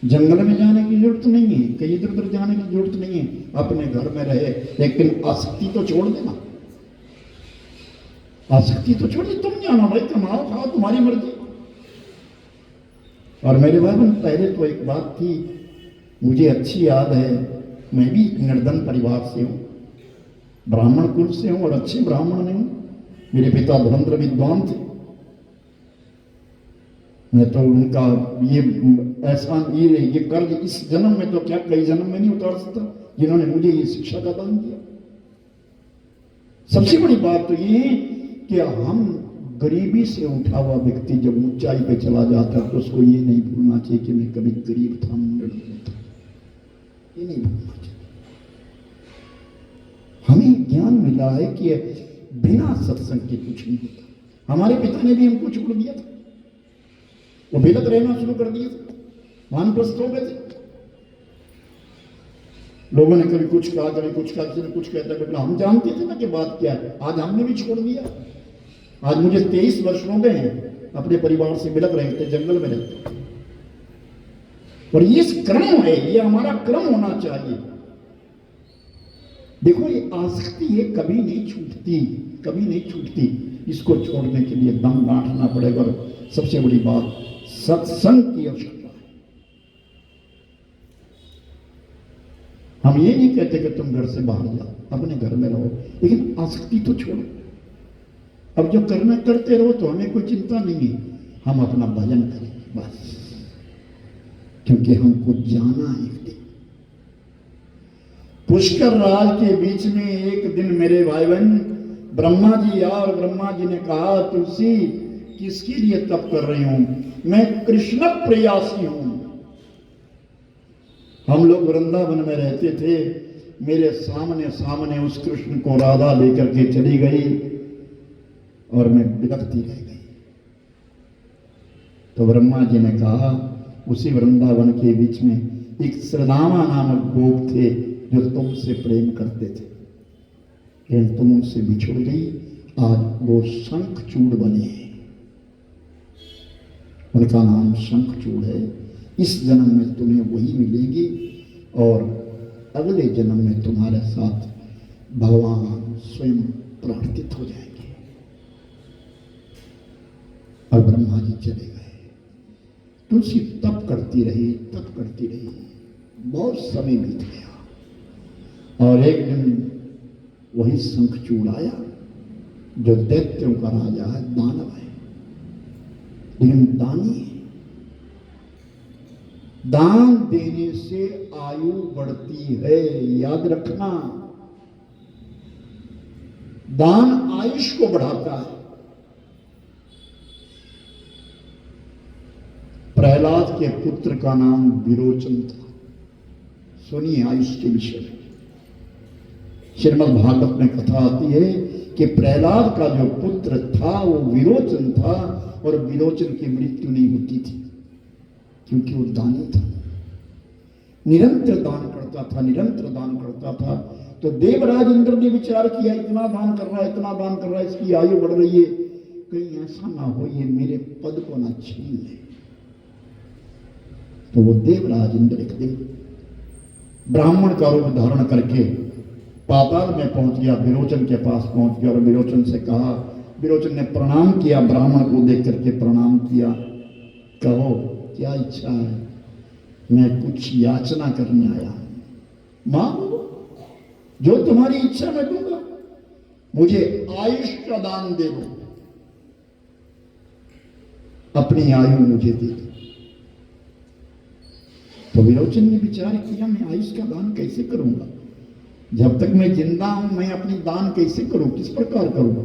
जंगल में जाने की जरूरत नहीं है, कहीं इधर उधर जाने की जरूरत नहीं है, अपने घर में रहे, लेकिन आसक्ति तो छोड़ देना। आसक्ति तो छोड़ दे, तुम जानो भाई, कमाओ खाओ, तुम्हारी मर्जी। और मेरे भाई बहन, पहले तो एक बात थी, मुझे अच्छी याद है, मैं भी निर्धन परिवार से हूं, ब्राह्मण कुल से हूं, और अच्छे ब्राह्मण नहीं हूं। मेरे पिता धुरंधर विद्वान थे। मैं तो उनका ये एहसान, ये कर्ज इस जन्म में तो क्या कई जन्म में नहीं उतार सकता, जिन्होंने मुझे ये शिक्षा का दान दिया। सबसे बड़ी बात तो ये कि हम गरीबी से उठा हुआ व्यक्ति जब ऊंचाई पे चला जाता है तो उसको ये नहीं भूलना चाहिए कि मैं कभी गरीब था, निर्धन था, ये नहीं भूलना चाहिए। हमें ज्ञान मिला है कि बिना सत्संग के कुछ नहीं होता। हमारे पिता ने भी हमको छोड़ दिया था, वो बेलत रहना शुरू कर दिया था, वानप्रस्थ हो गए थे। लोगों ने कभी कुछ कहा, कभी कुछ कहा, किसी ने कुछ कहता, कभी हम जानते थे ना कि बात क्या है। आज हमने भी छोड़ दिया। आज मुझे 23 वर्ष हो गए हैं, अपने परिवार से बिलक रहे थे, जंगल में रहते। और ये क्रम है, ये हमारा क्रम होना चाहिए। देखो ये आसक्ति है, कभी नहीं छूटती, कभी नहीं छूटती। इसको छोड़ने के लिए दम गांठना पड़ेगा। और सबसे बड़ी बात सत्संग की आवश्यकता है। हम ये नहीं कहते कि तुम घर से बाहर जाओ, अपने घर में रहो, लेकिन आसक्ति तो छोड़ो। अब जो करना करते रहो तो हमें कोई चिंता नहीं है, हम अपना भजन करेंगे बस, क्योंकि हमको जाना है एक दिन। पुष्कर राज के बीच में एक दिन मेरे भाई बहन ब्रह्मा जी आए, और ब्रह्मा जी ने कहा तुलसी किसके लिए तप कर रही हूं? मैं कृष्ण प्रयासी हूं। हम लोग वृंदावन में रहते थे, मेरे सामने सामने उस कृष्ण को राधा लेकर के चली गई और मैं बिलखती रह गई। तो ब्रह्मा जी ने कहा उसी वृंदावन के बीच में एक श्रीदामा नामक गोप थे जो तुमसे प्रेम करते थे, लेकिन तुम उनसे बिछुड़ गई। आज वो शंखचूड़ बने हैं, उनका नाम शंखचूड़ है। इस जन्म में तुम्हें वही मिलेगी, और अगले जन्म में तुम्हारे साथ भगवान स्वयं प्रार्थित हो जाएंगे। और ब्रह्मा जी चले गए। तुलसी तप करती रही, तप करती रही, बहुत समय बीत गया, और एक दिन वही शंखचूड़ आया जो दैत्यों का राजा है, दानव है, लेकिन दानी है। दान देने से आयु बढ़ती है, याद रखना। दान आयुष को बढ़ाता है। प्रहलाद के पुत्र का नाम विरोचन था। सुनिए आयुष के विषय में। श्रीमद् भागवत में कथा आती है कि प्रहलाद का जो पुत्र था वो विरोचन था, और विरोचन की मृत्यु नहीं होती थी। क्योंकि वो दानी था, निरंतर दान करता था, निरंतर दान करता था। तो देवराज इंद्र ने विचार किया, इतना दान कर रहा है, इतना दान कर रहा है, इसकी आयु बढ़ रही है, कहीं ऐसा ना हो ये मेरे पद को ना छीन ले। तो वो देवराज इंद्र एक दिन ब्राह्मण का रूप धारण करके पाताल में पहुंच गया, विरोचन के पास पहुंच गया और विरोचन से कहा, विरोचन ने प्रणाम किया, ब्राह्मण को देख करके प्रणाम किया, कहो क्या इच्छा है? मैं कुछ याचना करने आया हूं। मांगो, जो तुम्हारी इच्छा मैं दूंगा, मुझे आयुष का दान दे दो, अपनी आयु मुझे दे दो। तो विरोचन ने विचार किया, मैं आयुष का दान कैसे करूंगा? जब तक मैं जिंदा हूं मैं अपनी दान कैसे करूं, किस प्रकार करूं?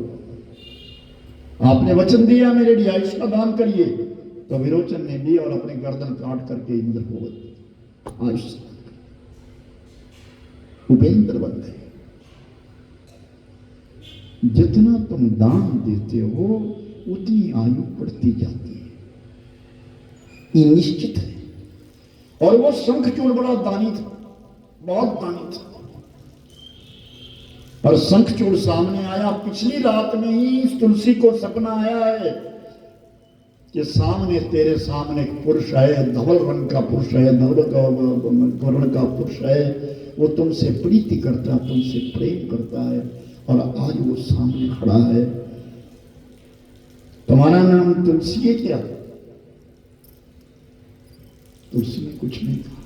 आपने वचन दिया मेरे लिए आयुष का दान करिए। तो विरोचन ने दिया और अपने गर्दन काट करके इंद्र को आयुष उपेंद्र बन गए। जितना तुम दान देते हो उतनी आयु बढ़ती जाती है, ये निश्चित है। और वो शंखचूड़ बड़ा दानी था, बहुत दानी था। और शंखचूड़ सामने आया, पिछली रात में ही इस तुलसी को सपना आया है कि सामने तेरे सामने एक पुरुष है, धवल रंग का पुरुष है, धवल वर्ण का पुरुष है, वो तुमसे प्रीति करता है, तुमसे प्रेम करता है, और आज वो सामने खड़ा है। तुम्हारा नाम तुलसी है क्या? तुलसी ने कुछ नहीं कहा।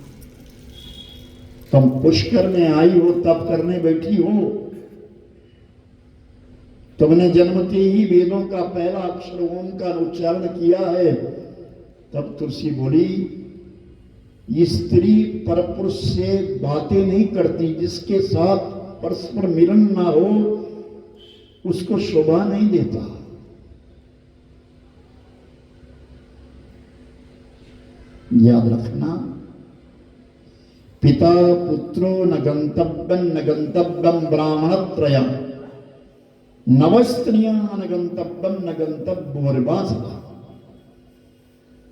तुम पुष्कर में आई हो, तप करने बैठी हो, तुमने जन्मते ही वेदों का पहला अक्षर ओम का उच्चारण किया है। तब तुलसी बोली, स्त्री परपुरुष से बातें नहीं करती, जिसके साथ परस्पर मिलन ना हो उसको शोभा नहीं देता। याद रखना, पिता पुत्रो न गंतव्यम ब्राह्मणत्रयम् नवस्त्रियां न गंतव्यम।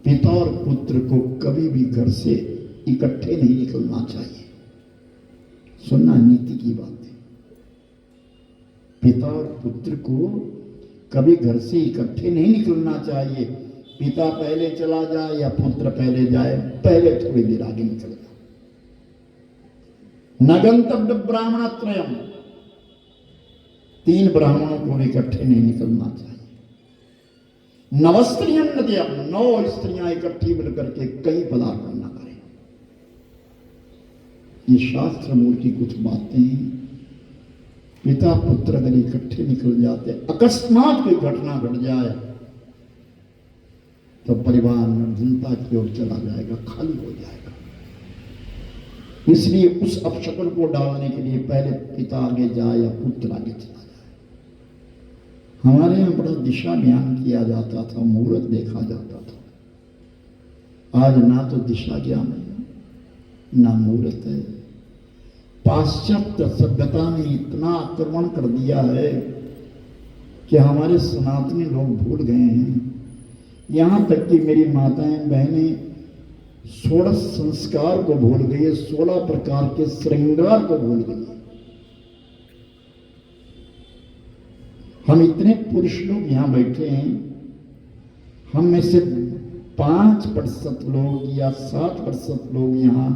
पिता और पुत्र को कभी भी घर से इकट्ठे नहीं निकलना चाहिए। सुनना, नीति की बात है। पिता और पुत्र को कभी घर से इकट्ठे नहीं निकलना चाहिए। पिता पहले चला जाए या पुत्र पहले जाए, पहले थोड़ी देर आगे निकल जाए। न गंतव्य ब्राह्मणत्रयम्, 3 ब्राह्मणों को इकट्ठे नहीं निकलना चाहिए। नवस्त्रियं नद्यम्, 9 स्त्रियां इकट्ठी मिलकर के कहीं पदार्पण न करें। ये शास्त्र मूल की कुछ बातें। पिता पुत्र अगर इकट्ठे निकल जाते, अकस्मात कोई घटना घट जाए तो परिवार निर्धनता की ओर चला जाएगा, खाली हो जाएगा। इसलिए उस अपशकुन को डालने के लिए पहले पिता आगे जाए या पुत्र आगे चला जाए। हमारे यहाँ बड़ा दिशा ज्ञान किया जाता था, मुहूर्त देखा जाता था। आज ना तो दिशा ज्ञान है ना मुहूर्त है। पाश्चात्य सभ्यता ने इतना आक्रमण कर दिया है कि हमारे सनातनी लोग भूल गए हैं। यहां तक कि मेरी माताएं बहनें 16 संस्कार को भूल गई है, 16 प्रकार के श्रृंगार को भूल गई है। हम इतने पुरुष लोग यहां बैठे हैं, हम में से 5% लोग या 7% लोग यहां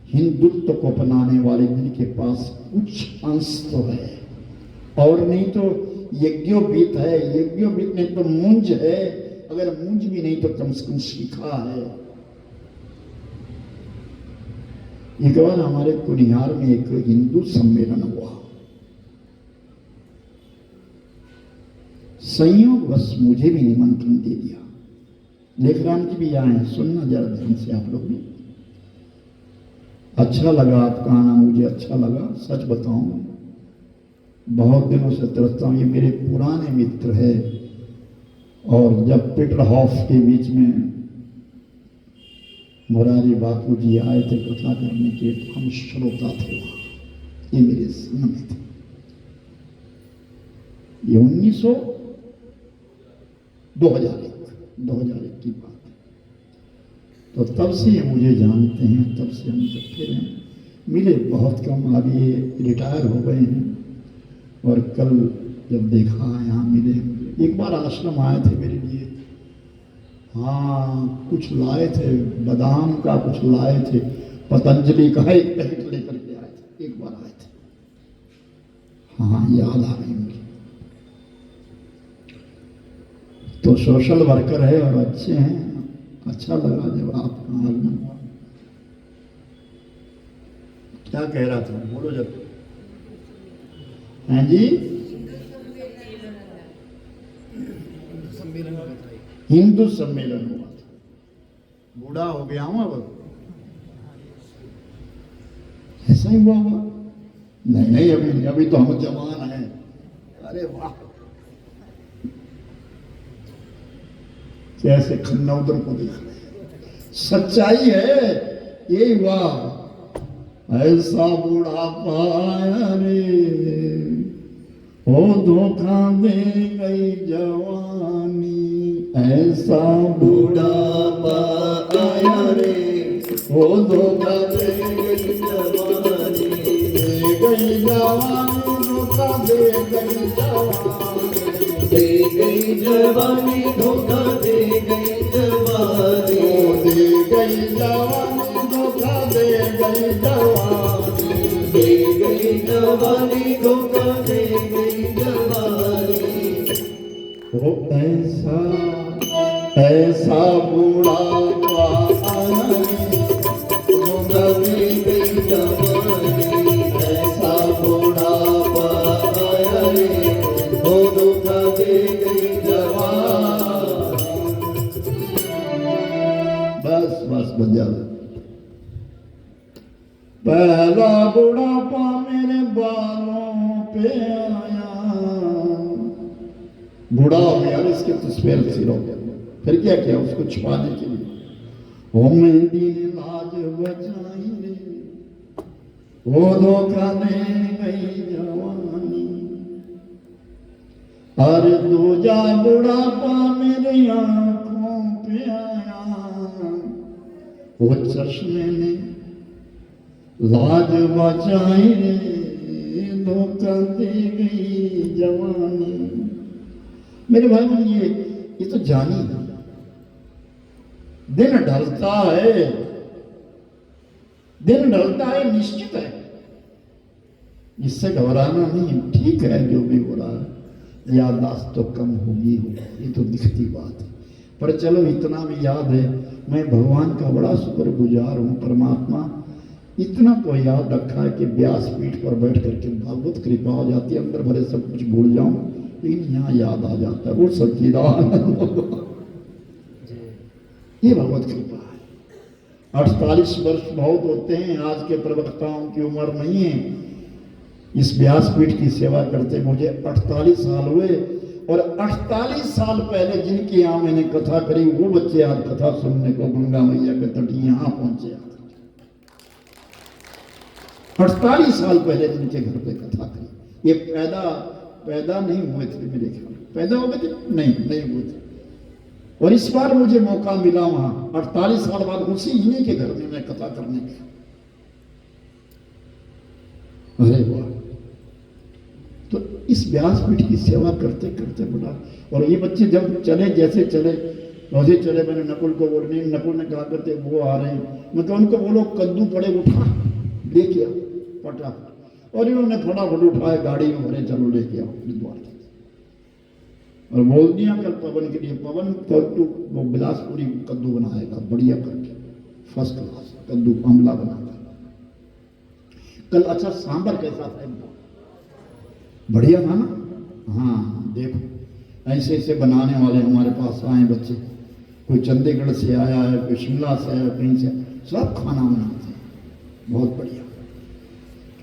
हिंदुत्व को अपनाने वाले, जिनके पास कुछ अंश तो है, और नहीं तो यज्ञोपवीत है, यज्ञोपवीत नहीं तो मुंज है, अगर मुंज भी नहीं तो कम से कम सीखा है। एक बार हमारे कुनिहार में एक हिंदू सम्मेलन हुआ। संयोगवश मुझे भी निमंत्रण दे दिया। लेखराम जी भी आए, सुनना जरा ध्यान से आप लोग भी। अच्छा लगा आपका आना, मुझे अच्छा लगा। सच बताऊं, बहुत दिनों से तरसता हूं। ये मेरे पुराने मित्र है, और जब पीटर हॉफ के बीच में मुरारी बापू जी आए थे कथा करने के, तो हम श्रोता थे वहां। ये मेरे संग में थे। ये 2001 की बात है। तो तब से ये मुझे जानते हैं, तब से हम जब फिर हैं, मिले बहुत कम, अभी ये रिटायर हो गए हैं। और कल जब देखा यहाँ मिले, एक बार आश्रम आए थे मेरे लिए, हाँ कुछ लाए थे, बादाम का कुछ लाए थे, पतंजलि का एक पैकेट लेकर के आए थे, एक बार आए थे। हाँ याद आ गई मुझे। तो सोशल वर्कर है और अच्छे हैं, अच्छा लगा जब आपका आगमन हुआ। क्या कह रहा था, बोलो जब। हैं जी, हिंदू सम्मेलन हुआ था। बूढ़ा हो गया हूं अब, ऐसा ही हुआ होगा। नहीं नहीं, अभी तो हम जवान हैं। अरे वाह, कैसे खन्नौदर को देख रहे हैं, सच्चाई है यही। वाह, ऐसा बुढ़ापा आया रे, ओ धोखा दे गई जवानी, ऐसा बुढ़ापा आया रे, ओ धोखा दे गई जवानी, दे गई जवानी, धोखा दे गई जवानी, दे गई जवानी, धोखा दे गई जवानी, दे गई जवानी, धोखा दे गई जवानी, दे गई जवानी, धोखा दे गई जवानी। ओ ऐसा ऐसा बुढ़ापा आया रे, धोखा दे गई जवानी, ऐसा बुढ़ापा आया रे, धोखा दे गई जवानी। बस बस बजा। पहला बुढ़ापा मेरे बालों पे आया, बूढ़ा हो गया, इसके तो सफेद सिर हो गया। फिर क्या किया उसको छुपाने के लिए, ओ मेहंदी ने लाज बचाई रे, वो धोखा दे गई जवानी। अरे दूजा बुढ़ापा मेरी आंखों पे आया, वो चश्मे ने लाज बचाई रे, धोखा दे गई जवानी। मेरे भाई ये तो जानी है, दिन ढलता है, दिन ढलता है, निश्चित है, इससे घबराना नहीं। ठीक है जो भी हो रहा है, याददाश्त तो कम होगी, ये तो दिखती बात है। पर चलो इतना भी याद है, मैं भगवान का बड़ा शुक्रगुजार हूँ, परमात्मा इतना तो याद रखा है कि व्यासपीठ पर बैठ करके भागवत कृपा हो जाती है, अंदर भरे सब कुछ भूल जाऊं, लेकिन यहाँ याद आ जाता है वो सच्चिदानंद। ये भगवत कृपा है। 48 वर्ष बहुत होते हैं, आज के प्रवक्ताओं की उम्र नहीं है। इस व्यासपीठ की सेवा करते मुझे 48 साल हुए, और 48 साल पहले जिनके यहाँ मैंने कथा करी वो बच्चे आज कथा सुनने को गंगा मैया के तट यहाँ पहुंचे। 48 साल पहले जिनके घर पे कथा करी, ये पैदा नहीं हुए थे मेरे ख्याल, पैदा हो गए थे नहीं हुए थे। और इस बार मुझे मौका मिला वहां 48 साल बाद उसी इन्हीं के घर में मैं कथा करने गया। अरे वाह, तो इस व्यासपीठ की सेवा करते करते बड़ा। और ये बच्चे जब चले, जैसे चले वैसे चले, मैंने नकुल को बोलने, नकुल ने कहा करते वो आ रहे हैं, मतलब उनको बोलो कद्दू पड़े उठा लेके आओ फटाफट, और इन्होंने फटाफट उठाए, गाड़ी में भरे, चलो लेके आओ द्वार। और बोल दिया कल पवन के लिए, पवन कद्दू वो बिलासपुरी कद्दू बनाएगा बढ़िया करके, फर्स्ट क्लास कद्दू अमला बनाएगा कल। अच्छा सांबर कैसा था, बढ़िया था ना। हाँ देखो ऐसे ऐसे बनाने वाले हमारे पास आए बच्चे, कोई चंडीगढ़ से आया है, कोई शिमला से आया, कहीं से, सब खाना बनाते हैं, बहुत बढ़िया।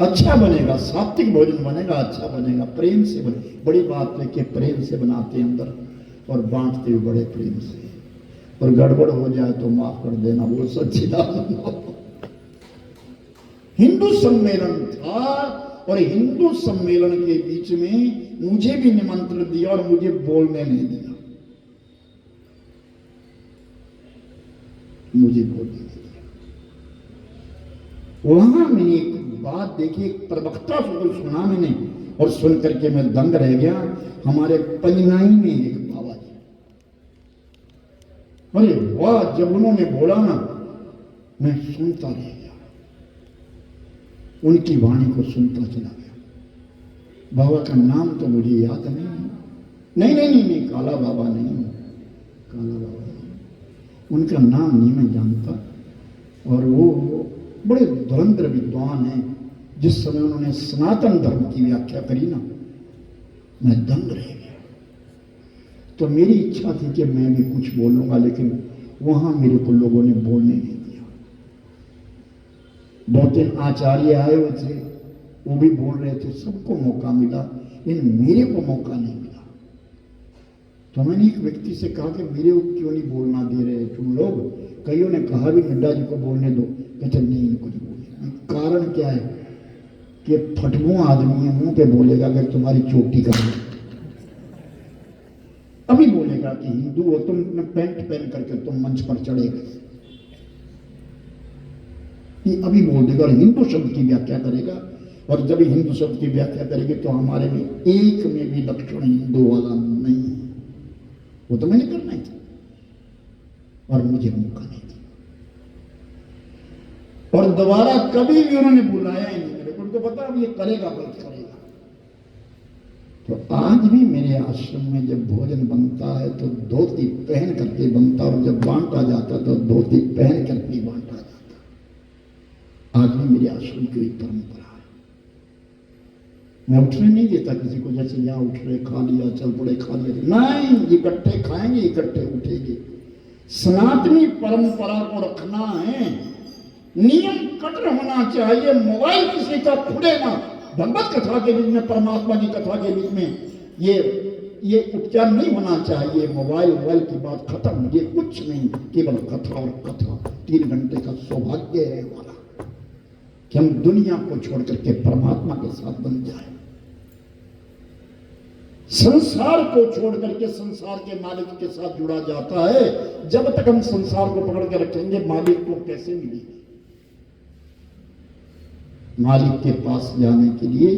अच्छा बनेगा, सात्विक भोजन बनेगा, अच्छा बनेगा, प्रेम से बने। बड़ी बात है कि प्रेम से बनाते हैं अंदर, और बांटते हुए बड़े प्रेम से। और गड़बड़ हो जाए तो माफ कर देना, वो सच्चिदानंद। हिंदू सम्मेलन था, और हिंदू सम्मेलन के बीच में मुझे भी निमंत्रण दिया और मुझे बोलने नहीं दिया। मुझे बोलने नहीं दिया। वहां मैंने एक बात देखी, एक प्रवक्ता से कुछ सुना मैंने, और सुन करके मैं दंग रह गया। हमारे पनिनाई में एक बाबा जी, अरे वाह, जब उन्होंने बोला ना, मैं सुनता रह गया, उनकी वाणी को सुनता चला गया। बाबा का नाम तो मुझे याद नहीं, नहीं, काला बाबा नहीं, काला बाबा नहीं, उनका नाम नहीं मैं जानता। और वो बड़े धुरंधर विद्वान हैं। जिस समय उन्होंने सनातन धर्म की व्याख्या करी ना, मैं दंग रह गया। तो मेरी इच्छा थी कि मैं भी कुछ बोलूंगा, लेकिन वहां मेरे को लोगों ने बोलने नहीं दिया। 2-3 आचार्य आए हुए थे, वो भी बोल रहे थे, सबको मौका मिला, लेकिन मेरे को मौका नहीं मिला। तो मैंने एक व्यक्ति से कहा कि मेरे को क्यों नहीं बोलना दे रहे तुम लोग? कईयों ने कहा भी नड्डा जी को बोलने दो, कहते नहीं, इनको नहीं बोलने। कारण क्या है कि फटमू आदमी है, मुंह पे बोलेगा अगर तुम्हारी चोटी कर, अभी बोलेगा कि हिंदू हो तुम, पैंट पहन करके तुम मंच पर चढ़े गए, ये अभी बोल देगा और हिंदू शब्द की व्याख्या करेगा। और जब हिंदू शब्द की व्याख्या करेगी तो हमारे में एक में भी लक्षण हिंदू वाला नहीं है। वो तो मैंने करना ही था और मुझे मौका नहीं था। और दोबारा कभी भी उन्होंने बुलाया ही नहीं मेरे को, उनको पता अब ये करेगा, बल्कि करेगा। तो आज भी मेरे आश्रम में जब भोजन बनता है तो धोती पहन करके बनता, और जब बांटा जाता तो धोती पहन करके बांटा जाता। आज भी मेरे आश्रम की एक परंपरा है। मैं उठने नहीं देता किसी को, जैसे यहाँ उठ रहे खा लिया, चल पड़े खा लिया, नहीं, इकट्ठे खाएंगे, इकट्ठे उठेंगे। सनातनी परंपरा को रखना है, नियम कठोर होना चाहिए। मोबाइल किसी का खुले ना, भगवत कथा के बीच में, परमात्मा की कथा के बीच में ये उपचार नहीं होना चाहिए। मोबाइल की बात खत्म, ये कुछ नहीं, केवल कथा और कथा। 3 घंटे का सौभाग्य है हमारा कि हम दुनिया को छोड़ करके परमात्मा के साथ बन जाए। संसार को छोड़ करके संसार के मालिक के साथ जुड़ा जाता है। जब तक हम संसार को पकड़ के रखेंगे, मालिक को कैसे मिलेंगे? मालिक के पास जाने के लिए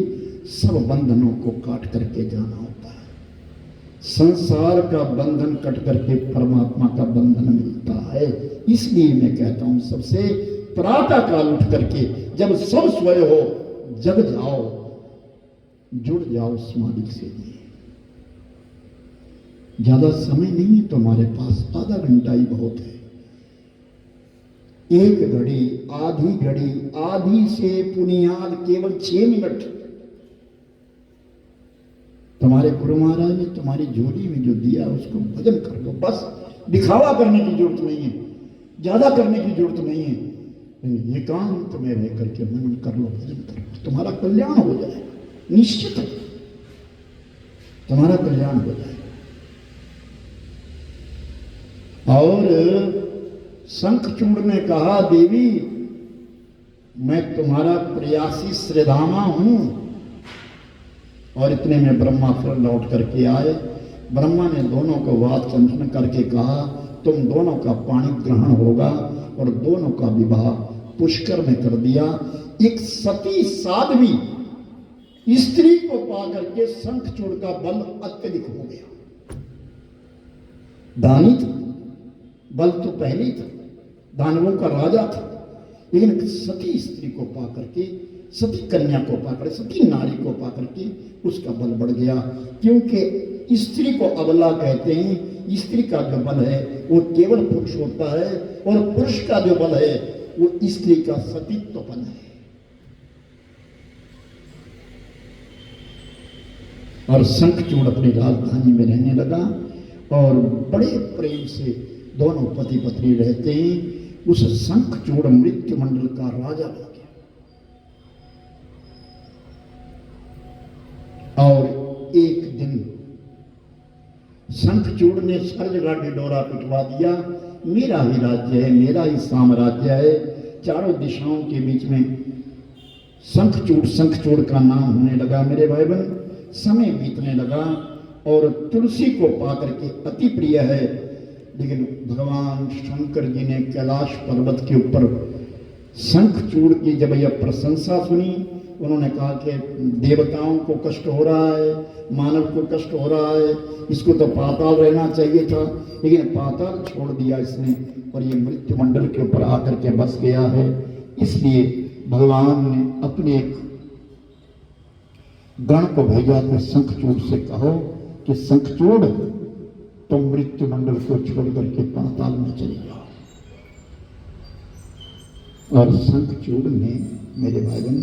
सब बंधनों को काट करके जाना होता है। संसार का बंधन कट करके परमात्मा का बंधन मिलता है। इसलिए मैं कहता हूं, सबसे प्रातः काल उठ करके जब सब सोए हो, जग जाओ, जुड़ जाओ उस मालिक से। ज्यादा समय नहीं है तुम्हारे पास, आधा घंटा ही बहुत है। 1 घड़ी, आधी घड़ी, आधी से पुनियाद केवल 6 मिनट तुम्हारे गुरु महाराज ने तुम्हारी झोली में जो दिया उसको भजन कर लो। बस दिखावा करने की जरूरत नहीं है, ज्यादा करने की जरूरत नहीं है। एकांत में रह करके मनन कर लो, भजन कर लो, तुम्हारा कल्याण हो जाए, निश्चित है तुम्हारा कल्याण हो जाए। और शंखचूड़ ने कहा, देवी मैं तुम्हारा प्रयासी श्रीधामा हूं। और इतने में ब्रह्मा फिर लौट करके आए। ब्रह्मा ने दोनों को वाद चिंतन करके कहा, तुम दोनों का पाणी ग्रहण होगा, और दोनों का विवाह पुष्कर में कर दिया। एक सती साध्वी स्त्री को पा करके शंखचूड़ का बल अत्यधिक हो गया। दानी था, बल तो पहले ही था, दानवों का राजा था, लेकिन सती स्त्री को पा करके, सती कन्या को पा करके, सती नारी को पा करके उसका बल बढ़ गया। क्योंकि स्त्री को अबला कहते हैं। स्त्री का जो बल है वो केवल पुरुष होता है, और पुरुष का जो बल है वो स्त्री का सतीत्वपन है। और शंखचूड़ अपनी राजधानी में रहने लगा, और बड़े प्रेम से दोनों पति पत्नी रहते हैं। उस शंखचूड़ मृत्यु मंडल का राजा बन गया। और एक दिन शंखचूड़ ने हर जगह ढिढोरा पिटवा दिया, मेरा ही राज्य है, मेरा ही साम्राज्य है। चारों दिशाओं के बीच में शंखचूड़ का नाम होने लगा। मेरे भाई बहन, समय बीतने लगा, और तुलसी को पा करके अति प्रिय है। लेकिन भगवान शंकर जी ने कैलाश पर्वत के ऊपर शंखचूड़ की जब यह प्रशंसा सुनी, उन्होंने कहा कि देवताओं को कष्ट हो रहा है, मानव को कष्ट हो रहा है, इसको तो पाताल रहना चाहिए था, लेकिन पाताल छोड़ दिया इसने और ये मृत्यु मंडल के ऊपर आकर के बस गया है। इसलिए भगवान ने अपने एक गण को भेजा कि शंखचूड़ से कहो कि शंखचूड़ तुम मृत्यु मंडल को छोड़ करके पाताल में चले जाओ। और शंखचूड़ ने, मेरे भाई बहन,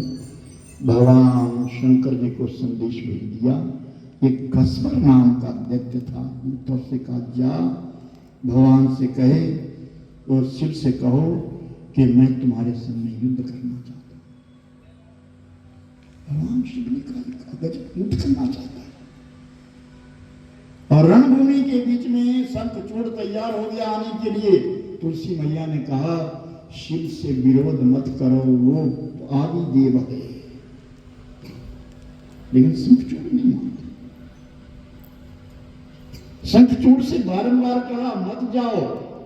भगवान शंकर जी को संदेश भेज दिया। एक घसवर नाम का दैत्य था, तो से कहा जा भगवान से कहे और शिव से कहो कि मैं तुम्हारे सामने युद्ध करना चाहता हूं। भगवान शिव ने कहा युद्ध करना चाहता है। और रणभूमि के बीच में शंखचूड़ तैयार हो गया आने के लिए। तुलसी मैया ने कहा शिव से विरोध मत करो, वो आदि देव है। लेकिन शंखचूड़ नहीं मानते। शंखचूड़ से बारंबार कहा मत जाओ,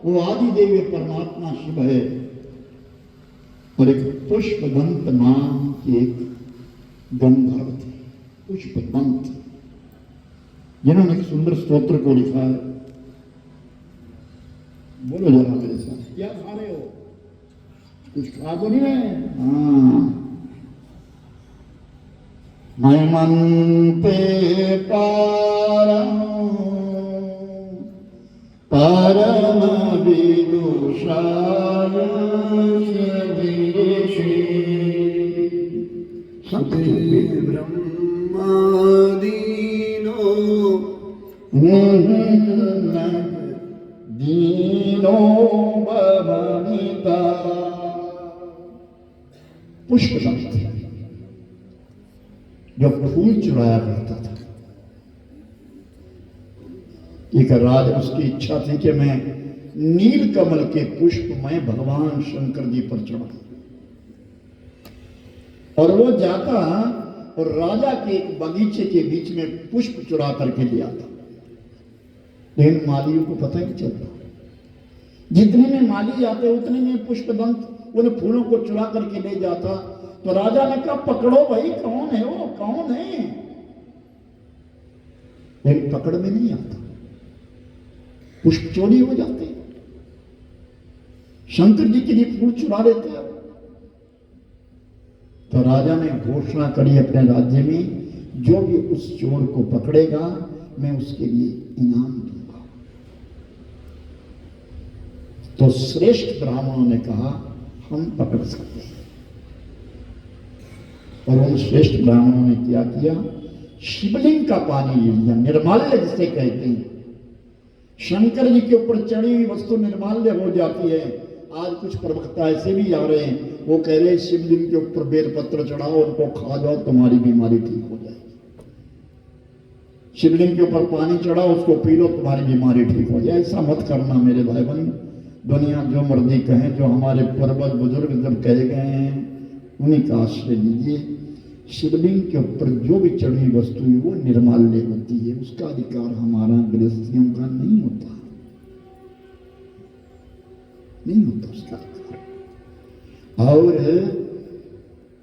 वो आदि देव परमात्मा शिव है। और एक पुष्पदंत नाम के एक गंधर्व थे, पुष्पदंत, जिन्होंने एक सुंदर स्तोत्र को लिखा है। बोलो जरा मेरे साथ, क्या खा रहे हो? कुछ खा तो नहीं रहे? हाँ, नयमन्ते पारम परम विदुषाय ब्रह्मादीनो दीनो बमनिता। पुष्पदंत जो फूल चुराया करता था। एक राज, उसकी इच्छा थी कि मैं नील कमल के पुष्प मैं भगवान शंकर जी पर चढ़ाऊं। और वो जाता और राजा के एक बगीचे के बीच में पुष्प चुरा करके ले आता। लेकिन मालियों को पता ही नहीं चलता। जितने में माली आते उतने में पुष्पदंत उन फूलों को चुरा करके ले जाता। तो राजा ने कहा पकड़ो भाई, कौन है वो, कौन है? लेकिन पकड़ में नहीं आता, पुष्प चोरी हो जाते। शंकर जी के लिए फूल चुरा लेते हैं। तो राजा ने घोषणा करी अपने राज्य में, जो भी उस चोर को पकड़ेगा मैं उसके लिए इनाम दूंगा। तो श्रेष्ठ ब्राह्मणों ने कहा हम पकड़ सकते हैं। और उन श्रेष्ठ ब्राह्मणों ने क्या किया, शिवलिंग का पानी ले लिया, निर्माल्य जिसे कहते हैं। शंकर जी के ऊपर चढ़ी हुई वस्तु निर्माल्य हो जाती है। आज कुछ प्रवक्ता ऐसे भी आ रहे हैं, वो कह रहे हैं शिवलिंग के ऊपर बेलपत्र चढ़ाओ, उनको खा जाओ, तुम्हारी बीमारी ठीक हो जाएगी। शिवलिंग के ऊपर पानी चढ़ाओ, उसको पी लो, तुम्हारी बीमारी ठीक हो जाए। ऐसा मत करना मेरे भाई बहन। दुनिया जो मर्जी कहें, जो हमारे पूर्वज बुजुर्ग जब कहे गए हैं उन्हीं का आश्रय लीजिए। शिवलिंग के ऊपर जो भी चढ़ी वस्तु है वो निर्माल्य होती है, उसका अधिकार हमारा गृहस्थियों का नहीं होता, नहीं होता उसका अधिकार। और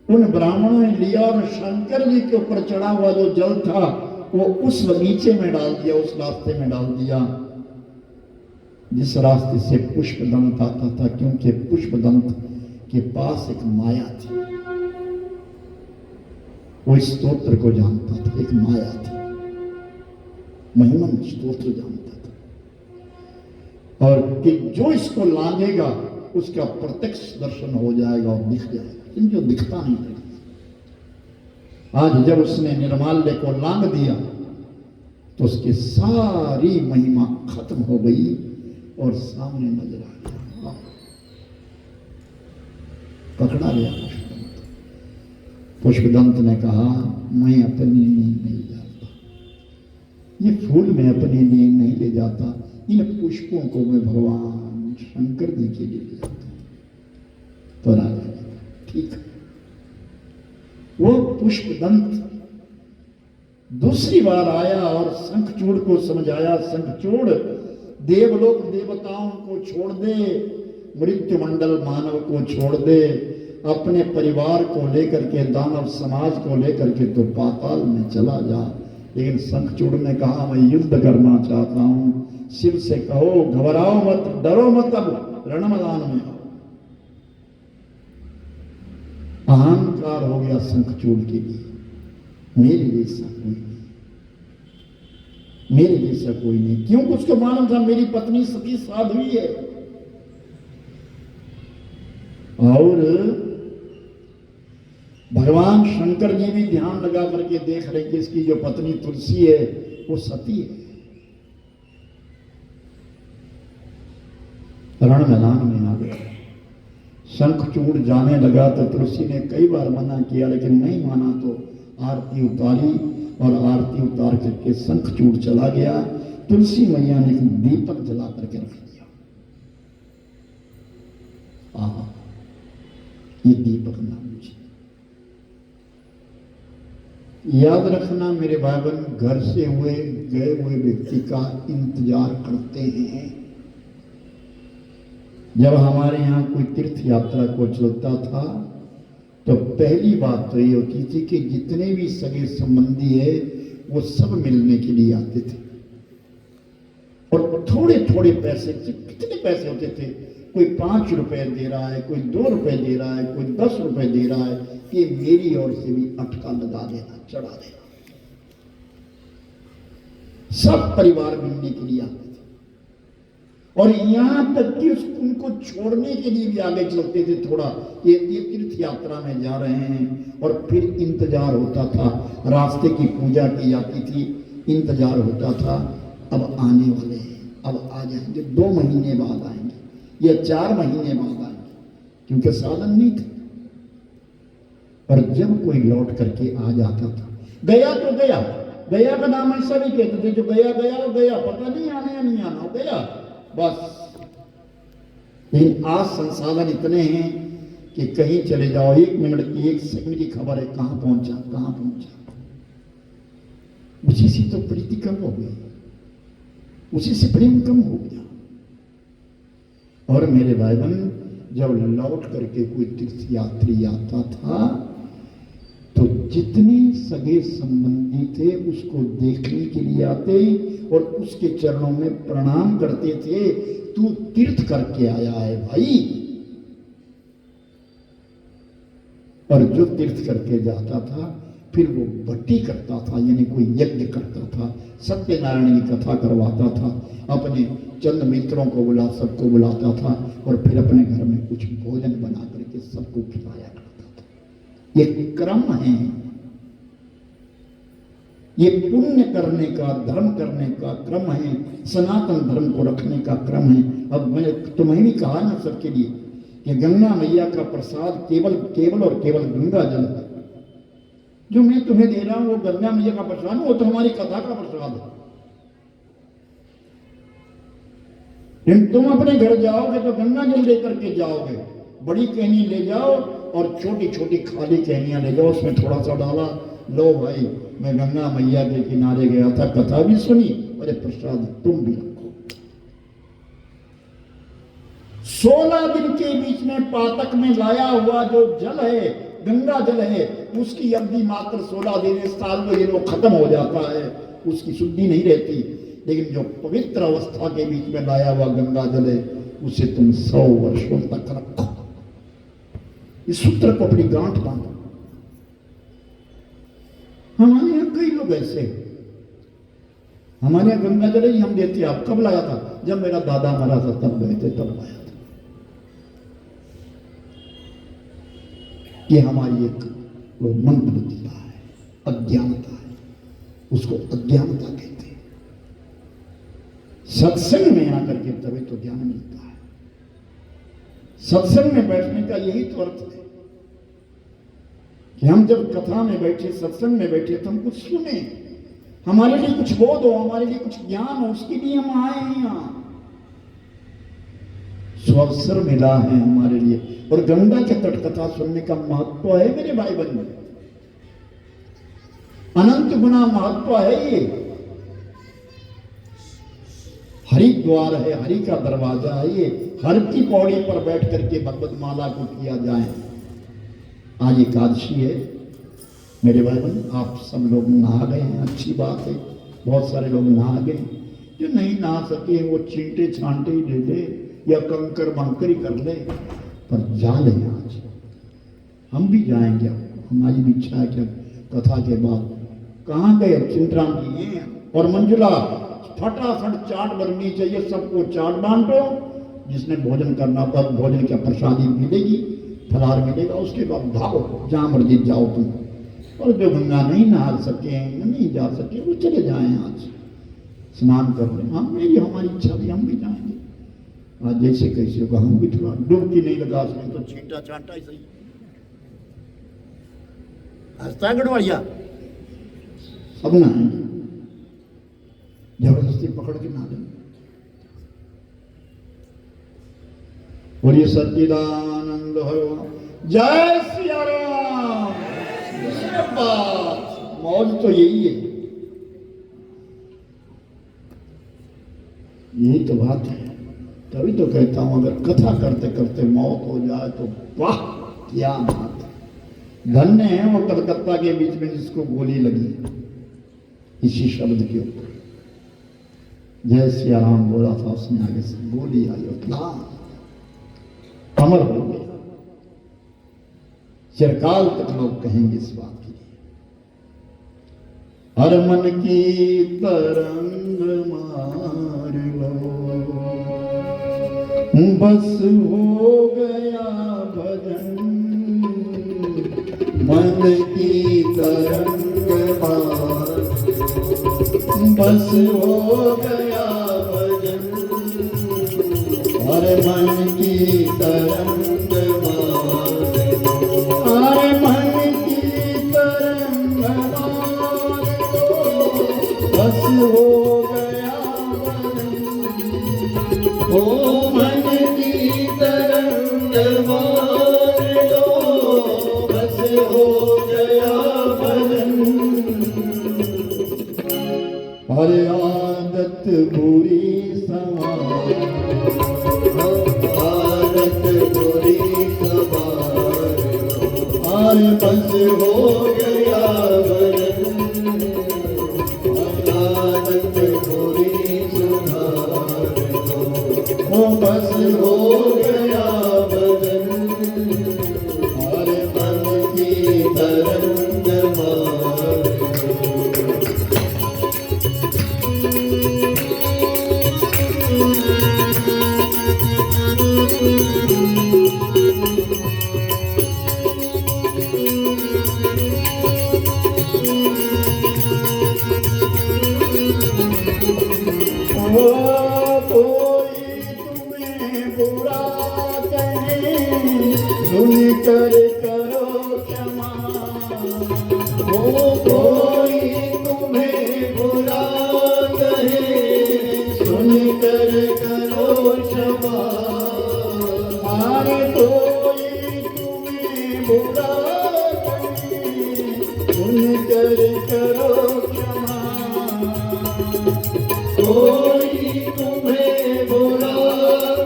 उन ब्राह्मणों ने लिया और शंकर जी के ऊपर चढ़ा हुआ जो जल था वो उस बगीचे में डाल दिया, उस रास्ते में डाल दिया जिस रास्ते से पुष्पदंत आता था। क्योंकि पुष्पदंत के पास एक माया थी, वो इस स्तोत्र को जानता था। एक माया थी, महिमन स्तोत्र जानता था। और कि जो इसको लांघेगा उसका प्रत्यक्ष दर्शन हो जाएगा और दिख जाएगा, लेकिन जो दिखता नहीं था। आज जब उसने निर्माल्य को लांघ दिया तो उसकी सारी महिमा खत्म हो गई और सामने नजर आ गया, पकड़ा गया पुष्पदंत। पुष्पदंत ने कहा मैं अपनी नींद नहीं जाता, ये फूल मैं अपनी नींद नहीं ले जाता, इन पुष्पों को मैं भगवान शंकर जी के लिए ले जाता। तो राजा ने ठीक है। वो पुष्पदंत दूसरी बार आया और शंखचूड़ को समझाया, शंखचूड़ देवलोक देवताओं को छोड़ दे, मृत्यु मंडल मानव को छोड़ दे, अपने परिवार को लेकर के, दानव समाज को लेकर के तो पाताल में चला जा। लेकिन शंखचूड़ ने कहा मैं युद्ध करना चाहता हूं। शिव से कहो घबराओ मत, डरो मत, अब रण मैदान में आओ। अहंकार हो गया शंखचूड़ के लिए, मेरे जैसा कोई नहीं, मेरे जैसा कोई नहीं। क्यों? उसको मालूम था मेरी पत्नी सती साध्वी है। और भगवान शंकर जी भी ध्यान लगा करके देख रहे कि इसकी जो पत्नी तुलसी है वो सती है। रण मैदान में आ गया, शंखचूड़ जाने लगा तो तुलसी ने कई बार मना किया, लेकिन नहीं माना तो आरती उतारी और आरती उतार करके शंखचूड़ चला गया। तुलसी मैया ने एक दीपक जला करके रख दिया। आहा, ये दीपक नाम मुझे याद रखना मेरे भाई बहन, घर से गए हुए व्यक्ति का इंतजार करते हैं। जब हमारे यहाँ कोई तीर्थ यात्रा को चलता था तो पहली बात तो ये होती थी कि जितने भी सगे संबंधी है वो सब मिलने के लिए आते थे। और थोड़े थोड़े पैसे, कितने पैसे होते थे, कोई 5 रुपए दे रहा है, कोई 2 रुपए दे रहा है, कोई 10 रुपए दे रहा है, कि मेरी ओर से भी अटका लगा देना, चढ़ा देना। सब परिवार मिलने के लिए आते थे और यहां तक कि उनको छोड़ने के लिए भी आगे चलते थे। थोड़ा ये तीर्थ यात्रा में जा रहे हैं और फिर इंतजार होता था, रास्ते की पूजा की जाती थी, इंतजार होता था अब आने वाले हैं, अब आ जाएंगे, 2 महीने बाद आएंगे या 4 महीने बाद आएंगे, क्योंकि साधन नहीं थे। और जब कोई लौट करके आ जाता था, गया तो गया, गया का नाम ऐसा भी कहते थे, जो गया गया गया, पता नहीं आना या नहीं आना, गया बस। लेकिन आज संसाधन इतने हैं कि कहीं चले जाओ, 1 मिनट की, 1 सेकंड की खबर है, कहां पहुंचा कहां पहुंचा। उसी से तो प्रीति कम हो गई, उसी से प्रेम कम हो गया। और मेरे भाई बहन, जब लौट करके कोई तीर्थ यात्री आता था तो जितने सगे संबंधी थे उसको देखने के लिए आते और उसके चरणों में प्रणाम करते थे। तू तीर्थ करके आया है भाई। और जो तीर्थ करके जाता था फिर वो भट्टी करता था, यानी कोई यज्ञ करता था, सत्यनारायण की कथा करवाता था, अपने चंद मित्रों को सबको बुलाता था और फिर अपने घर में कुछ भोजन बना करके सबको खिलाया करता था। ये क्रम है, ये पुण्य करने का, धर्म करने का क्रम है, सनातन धर्म को रखने का क्रम है। अब मैं तुम्हें भी कहा ना सबके लिए कि गंगा मैया का प्रसाद केवल और केवल गंगा जल है। जो मैं तुम्हें दे रहा हूं वो गंगा मैया का प्रसाद, वो तो हमारी कथा का प्रसाद है। लेकिन तुम अपने घर जाओगे तो गंगा जल लेकर के जाओगे, बड़ी कहनी ले जाओ और छोटी छोटी खाली कहनियां ले जाओ, उसमें थोड़ा सा डाला, लो भाई मैं गंगा मैया के किनारे गया था, कथा भी सुनी, अरे प्रसाद तुम भी रखो। 16 दिन के बीच में पातक में लाया हुआ जो जल है, गंगा जल है, उसकी अवधि मात्र 16 दिन, इस साल में ये लोग खत्म हो जाता है, उसकी शुद्धि नहीं रहती। लेकिन जो पवित्र अवस्था के बीच में लाया हुआ गंगा जल है उसे तुम 100 वर्षों तक रखो। इस सूत्र को अपनी गांठ बांधो। हमारे यहां कई लोग ऐसे, हमारे यहां गंगा जल ही हम देते। आप कब लाया था? जब मेरा दादा मरा था तब गए थे, तब लाया था। ये हमारी एक मंदबुद्धिता है, अज्ञानता है, उसको अज्ञानता कहते हैं। सत्संग में आकर के तभी तो ज्ञान मिलता है। सत्संग में बैठने का यही तो अर्थ है कि हम जब कथा में बैठे, सत्संग में बैठे तो हम कुछ सुने, हमारे लिए कुछ बोध हो, हमारे लिए कुछ ज्ञान हो, उसके लिए हम आए हैं यहाँ। स्वावसर मिला है हमारे लिए। और गंगा के तट कथा सुनने का महत्व है मेरे भाई बहन, अनंत गुना महत्व है ये। हरिद्वार है, हरि का दरवाजा है ये। हर की पौड़ी पर बैठ करके भगवत माला को किया जाए। आज एकादशी है मेरे भाई बहन, आप सब लोग नहा गए हैं, अच्छी बात है। बहुत सारे लोग नहा गए, जो नहीं नहा सके वो चींटे छांटे ही ले ले या कंकर बंकर ही कर ले, पर जा ले। आज हम भी जाएंगे, हमारी भी इच्छा है कि कथा के बाद कहाँ गए चिंतराम जी हैं और मंजुला, फटाफट चाट बननी चाहिए, सबको चाट बांटो। जिसने भोजन करना पर भोजन की प्रसादी मिलेगी, फलार मिलेगा, उसके बाद भागो जहाँ मर्जी जाओ तुम। और जो गंगा नहीं नहा सके, नहीं जा सके, वो चले जाएं, आज स्नान कर लें। हम मेरी हमारी इच्छा भी, हम भी जाएंगे। आज जैसे कैसे होगा, हम भी थोड़ा डुबकी नहीं लगा सकें तो छींटा छांटा ही सही। हंसता गड़वाड़िया सब नहाएंगे, जबरदस्ती पकड़ के नहा देंगे। बोलिए सच्चिदानंद हो, जय सिया राम। बात मौज तो यही है, यही तो बात है। तभी तो कहता हूं अगर कथा करते करते मौत हो जाए तो वाह क्या बात है। धन्य है वो कलकत्ता के बीच में जिसको गोली लगी इसी शब्द के ऊपर। जय सिया राम बोला था उसने, आगे से गोली आई और अमर हो गया। चिरकाल तक लोग कहेंगे इस बात के लिए। हर मन की तरंग मार लो, बस हो गया भजन। मन की तरंग मार, बस हो गया भजन। हर मन की तरंग मार, हर मन की तरंग मार, बस हो गया भजन। ओ मन की तरंग मार लो, बस हो गया भजन। हर आदत बुरी सवार, आदत बुरी सवार, हर बस हो गया भजन। आदत बुरी सुधार, ओ बस हो गया भजन। हर मन की तरंग मार। सुनकर करो क्षमा, ओ कोई तुम्हें बुरा कहे, सुनकर करो क्षमा। अरे कोई तुम्हें बुरा कहे, सुनकर करो क्षमा। कोई तुम्हें बुरा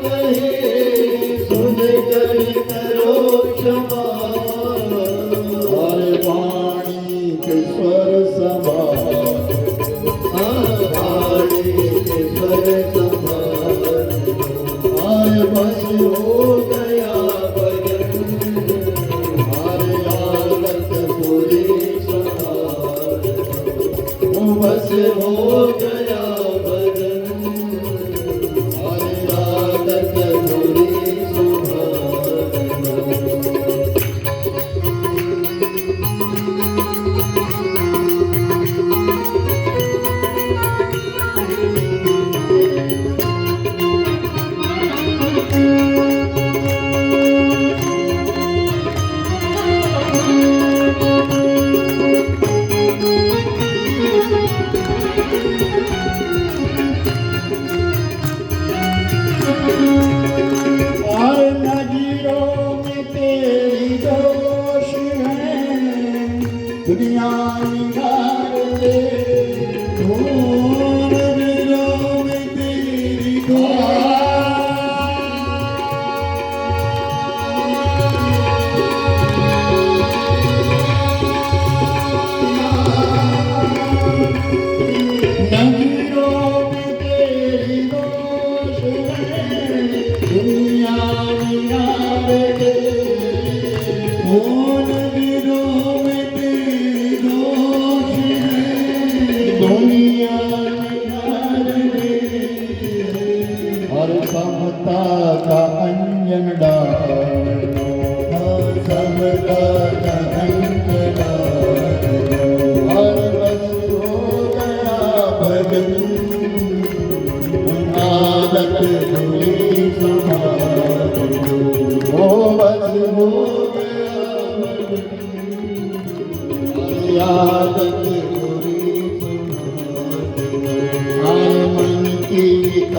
कहे, सुनकर करो क्षमा। हर वाणी के स्वर संभाल, वाणी के स्वर संभाल। हर बस हो गया भजन। हर आदत बुरी संभाल, बस हो गया भजन। हर आदत बुरी संभाल।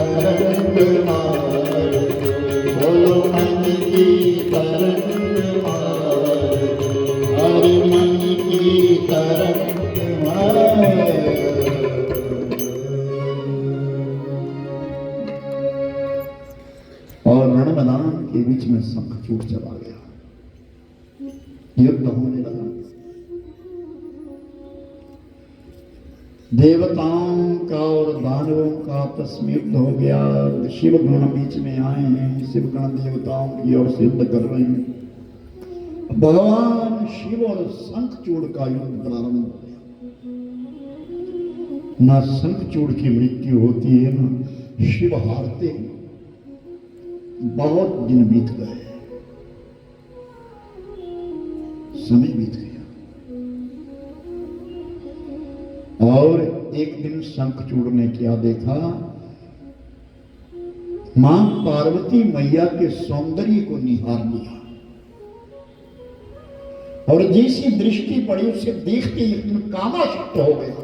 तरंग मार, बोलो मन की तरंग मार, हरे मन की तरंग मार। और रण मैदान के बीच में शंखचूड़ चला गया, युद्ध होने लगा। देवताओं का और दानवों का आपस में युद्ध हो गया। शिव गण बीच में आए हैं, शिव गण देवताओं की ओर से युद्ध कर रहे हैं। भगवान शिव और शंखचूड़ का युद्ध प्रारंभ हो गया। ना शंखचूड़ की मृत्यु होती है, ना शिव हारते हैं। बहुत दिन बीत गए, समय बीत गया, और एक दिन शंखचूड़ ने क्या देखा, मां पार्वती मैया के सौंदर्य को निहार लिया, और जैसी दृष्टि पड़ी उसे देखते ही एकदम कामाशक्त हो गया,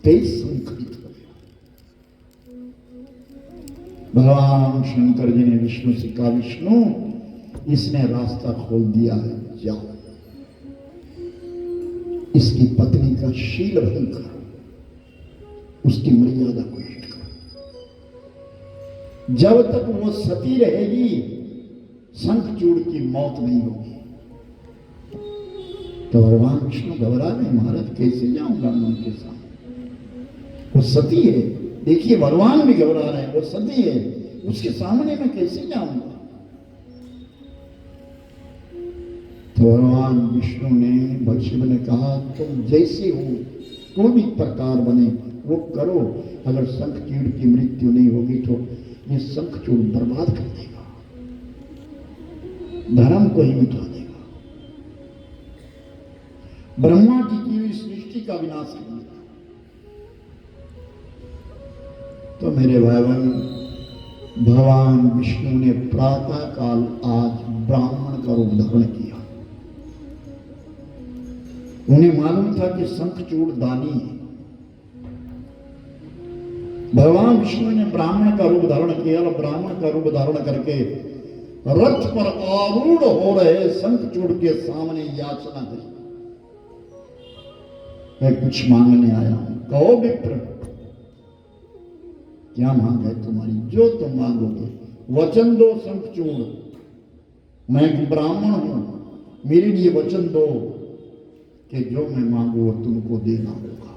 तेज संकलित हो गया। भगवान शंकर जी ने विष्णु से कहा, विष्णु इसने रास्ता खोल दिया है, जाओ इसकी पत्नी का शील भंग करो, उसकी मर्यादा को नष्ट करो। जब तक वो सती रहेगी शंखचूड़ की मौत नहीं होगी। तो भगवान विष्णु घबरा गए, महाराज कैसे जाऊंगा मैं उनके सामने, वो सती है। देखिए भगवान भी घबरा रहे हैं, वो सती है, उसके सामने मैं कैसे जाऊंगा। तो भगवान विष्णु ने, शिव ने कहा, तुम जैसे हो कोई भी प्रकार बने वो करो, अगर शंखचूड़ की मृत्यु नहीं होगी तो ये शंखचूड़ बर्बाद कर देगा, धर्म को ही मिटा देगा, ब्रह्मा की हुई सृष्टि का विनाश कर देगा। तो मेरे भाई बहन, भगवान विष्णु ने प्रातः काल आज ब्राह्मण का रूप धारण किया। उन्हें मालूम था कि शंखचूड़ दानी है। भगवान विष्णु ने ब्राह्मण का रूप धारण किया, और ब्राह्मण का रूप धारण करके रथ पर आरूढ़ हो रहे शंखचूड़ के सामने याचना करी, मैं कुछ मांगने आया हूं, कहो विप्र क्या मांग है तुम्हारी, जो तुम मांगोगे वचन दो शंखचूड़, मैं ब्राह्मण हूं, मेरे लिए वचन दो कि जो मैं मांगू वो तुमको देना होगा।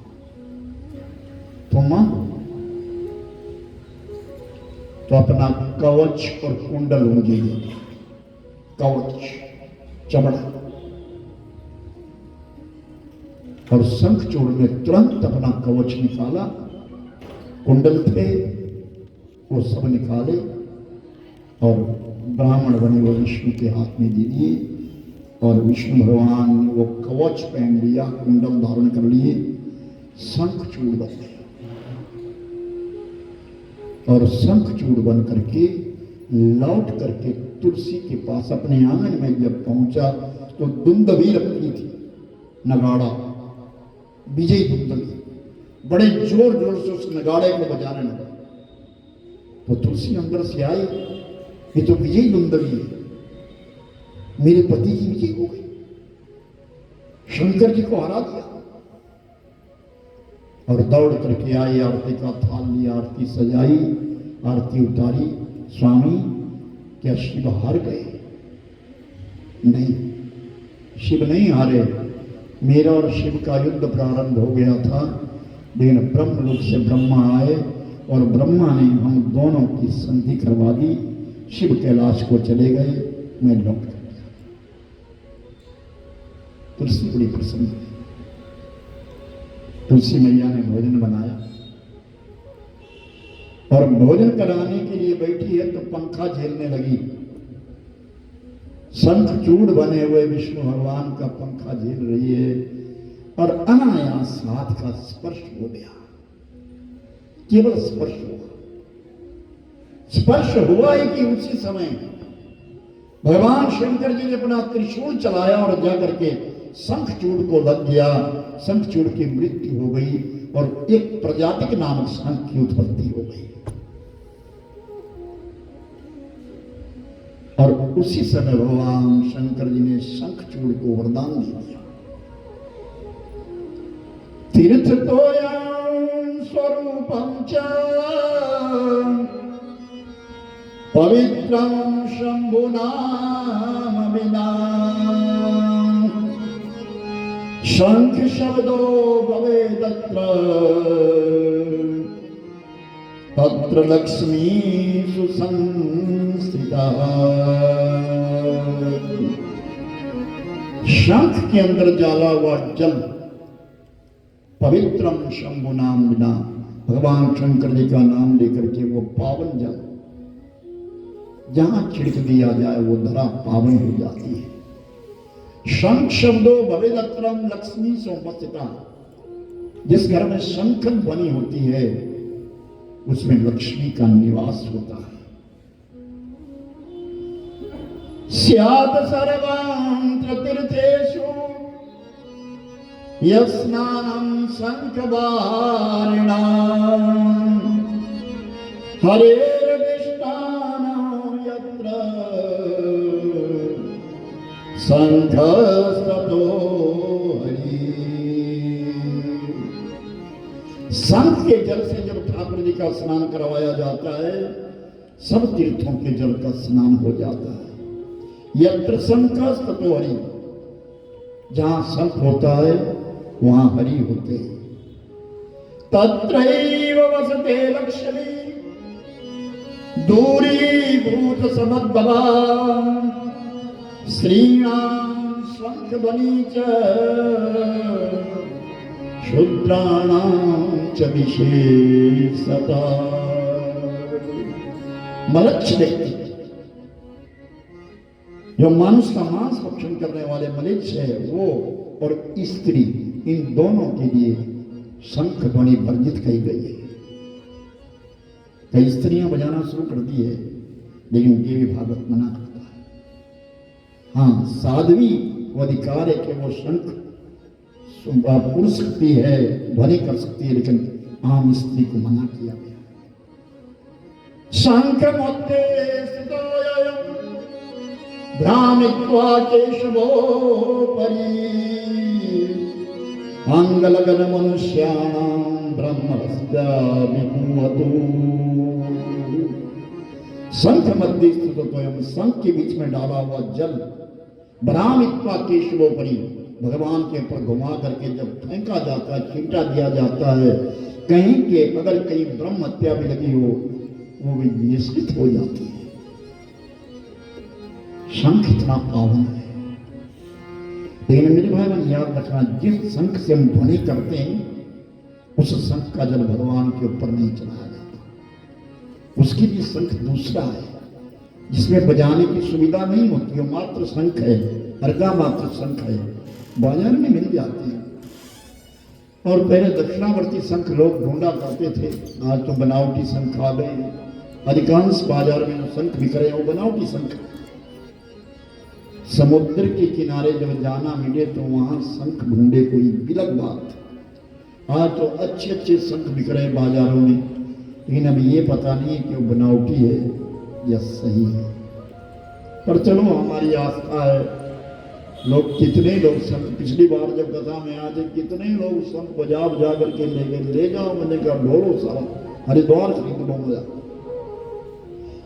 तुम मांगो तो अपना कवच और कुंडल मुझे दे दो, कवच चमड़ा। और शंखचूड़ ने तुरंत अपना कवच निकाला, कुंडल थे वो सब निकाले, और ब्राह्मण बने वो विष्णु के हाथ में दे दिए, और विष्णु भगवान ने वो कवच पहन लिया, कुंडल धारण कर लिए, शंखचूड़ बन गया। और शंखचूड़ बन करके लौट करके तुलसी के पास अपने आंगन में जब पहुंचा तो दुंदभी रखी थी, नगाड़ा, विजय दुंदभी, बड़े जोर जोर से उस नगाड़े को बजाने लगा। तो तुलसी अंदर से आई, ये तो विजय दुंदभी है, मेरे पति की विजय हो गई, शंकर जी को हरा दिया। और दौड़ करके आई, आरती का थाल लिया, आरती सजाई, आरती उतारी। स्वामी क्या शिव हार गए? नहीं, शिव नहीं हारे, मेरा और शिव का युद्ध प्रारंभ हो गया था, लेकिन ब्रह्मलोक से ब्रह्मा आए और ब्रह्मा ने हम दोनों की संधि करवा दी। शिव कैलाश को चले गए, मैं लौट गया। तुलसी बड़ी प्रसन्न है। तुलसी मैया ने भोजन बनाया, और भोजन कराने के लिए बैठी है तो पंखा झेलने लगी। शंखचूड़ बने हुए विष्णु भगवान का पंखा झेल रही है, और अनायास हाथ का स्पर्श हो गया, केवल स्पर्श हुआ। स्पर्श हुआ है कि उसी समय भगवान शंकर जी ने अपना त्रिशूल चलाया और जाकर के शंखचूड़ को लग गया। शंखचूड़ की मृत्यु हो गई, और एक प्रजातिक नामक शंख की उत्पत्ति हो गई। और उसी समय भगवान शंकर जी ने शंखचूड़ को वरदान दे दिया। तीर्थ तोयं स्वरूपं च पवित्रं शंभुनाम विना शंख शब्दो भवेदत्र तत्र लक्ष्मी सुसंस्थिता। शंख के अंदर जाला हुआ जल पवित्रम शंभु नाम बिना, भगवान शंकर जी का नाम लेकर के वो पावन जल जहां छिड़क दिया जाए वो धरा पावन हो जाती है। शंख शब्दों भवेदत्रम लक्ष्मी सोमस्थिता, जिस घर में शंख ध्वनि होती है उसमें लक्ष्मी का निवास होता है। स्यात् सर्वांत्र तीर्थेषु यस्नानं शंखवारिणा हरेर्दिष्टानो यत्र शंखस्ततो हरि। शंख के जल से जब ठाकुर जी का स्नान करवाया जाता है, सब तीर्थों के जल का स्नान हो जाता है। यत्र शंखस्ततो हरि, जहां शंख होता है वहां हरि होते हैं। तत्रैव वसते लक्ष्मी दूरीभूत समद्भवा श्रीणां शंखध्वनि च शूद्राणां च विशेषता। मलक्ष व्यक्ति जो मानुष का मांस भक्षण करने वाले मलेच्छ है वो और स्त्री, इन दोनों के लिए शंख ध्वनि वर्जित कही गई है। कई स्त्रियां बजाना शुरू कर दी है, लेकिन देवी भागवत मना करता है। हाँ, साध्वी को अधिकार है कि वो शंख पुर सकती है, ध्वनि कर सकती है, लेकिन आम स्त्री को मना किया गया। शंख मध्य स्थितोऽयं भ्रामित्वा केशवोपरि अंगलगन मनुष्याणां ब्रह्मस्या विभूवतु। शंख मध्य स्थित स्वयं, शंख के बीच में डाला हुआ जल भ्रामित्वा केशवोपरि, भगवान के ऊपर घुमा करके जब फेंका जाता है, छींटा दिया जाता है, कहीं के अगर कहीं ब्रह्म हत्या भी लगी हो वो भी निश्चित हो जाती है। शंख इतना पावन है। लेकिन मेरे भाई बहन याद रखना, जिस शंख से हम ध्वनि करते हैं उस शंख का जल भगवान के ऊपर नहीं चढ़ाया जाता। उसके लिए शंख दूसरा है जिसमें बजाने की सुविधा नहीं होती है, मात्र शंख है, अर्गा मात्र शंख है, बाजार में मिल जाते हैं। और पहले दक्षिणावर्ती शंख लोग ढूंढा करते थे, आज तो बनावटी शंख आ गए। अधिकांश बाजार में जो शंख बिक रहे हैं वो बनावटी शंख। समुद्र के किनारे जब जाना मिले तो वहां शंख ढूंढे कोई बिलक बात। आज तो अच्छे अच्छे शंख बिक रहे हैं बाजारों में, लेकिन अब ये पता नहीं है कि वो बनावटी है या सही है। पर चलो, हमारी आस्था है। लोग कितने लोग शंख, पिछली बार जब कथा में आए थे कितने लोग शंख बजा बजा करके ले गए। ले जाओ, मैंने कहा ढोलो सारा, हरिद्वार खरीद लो मजा।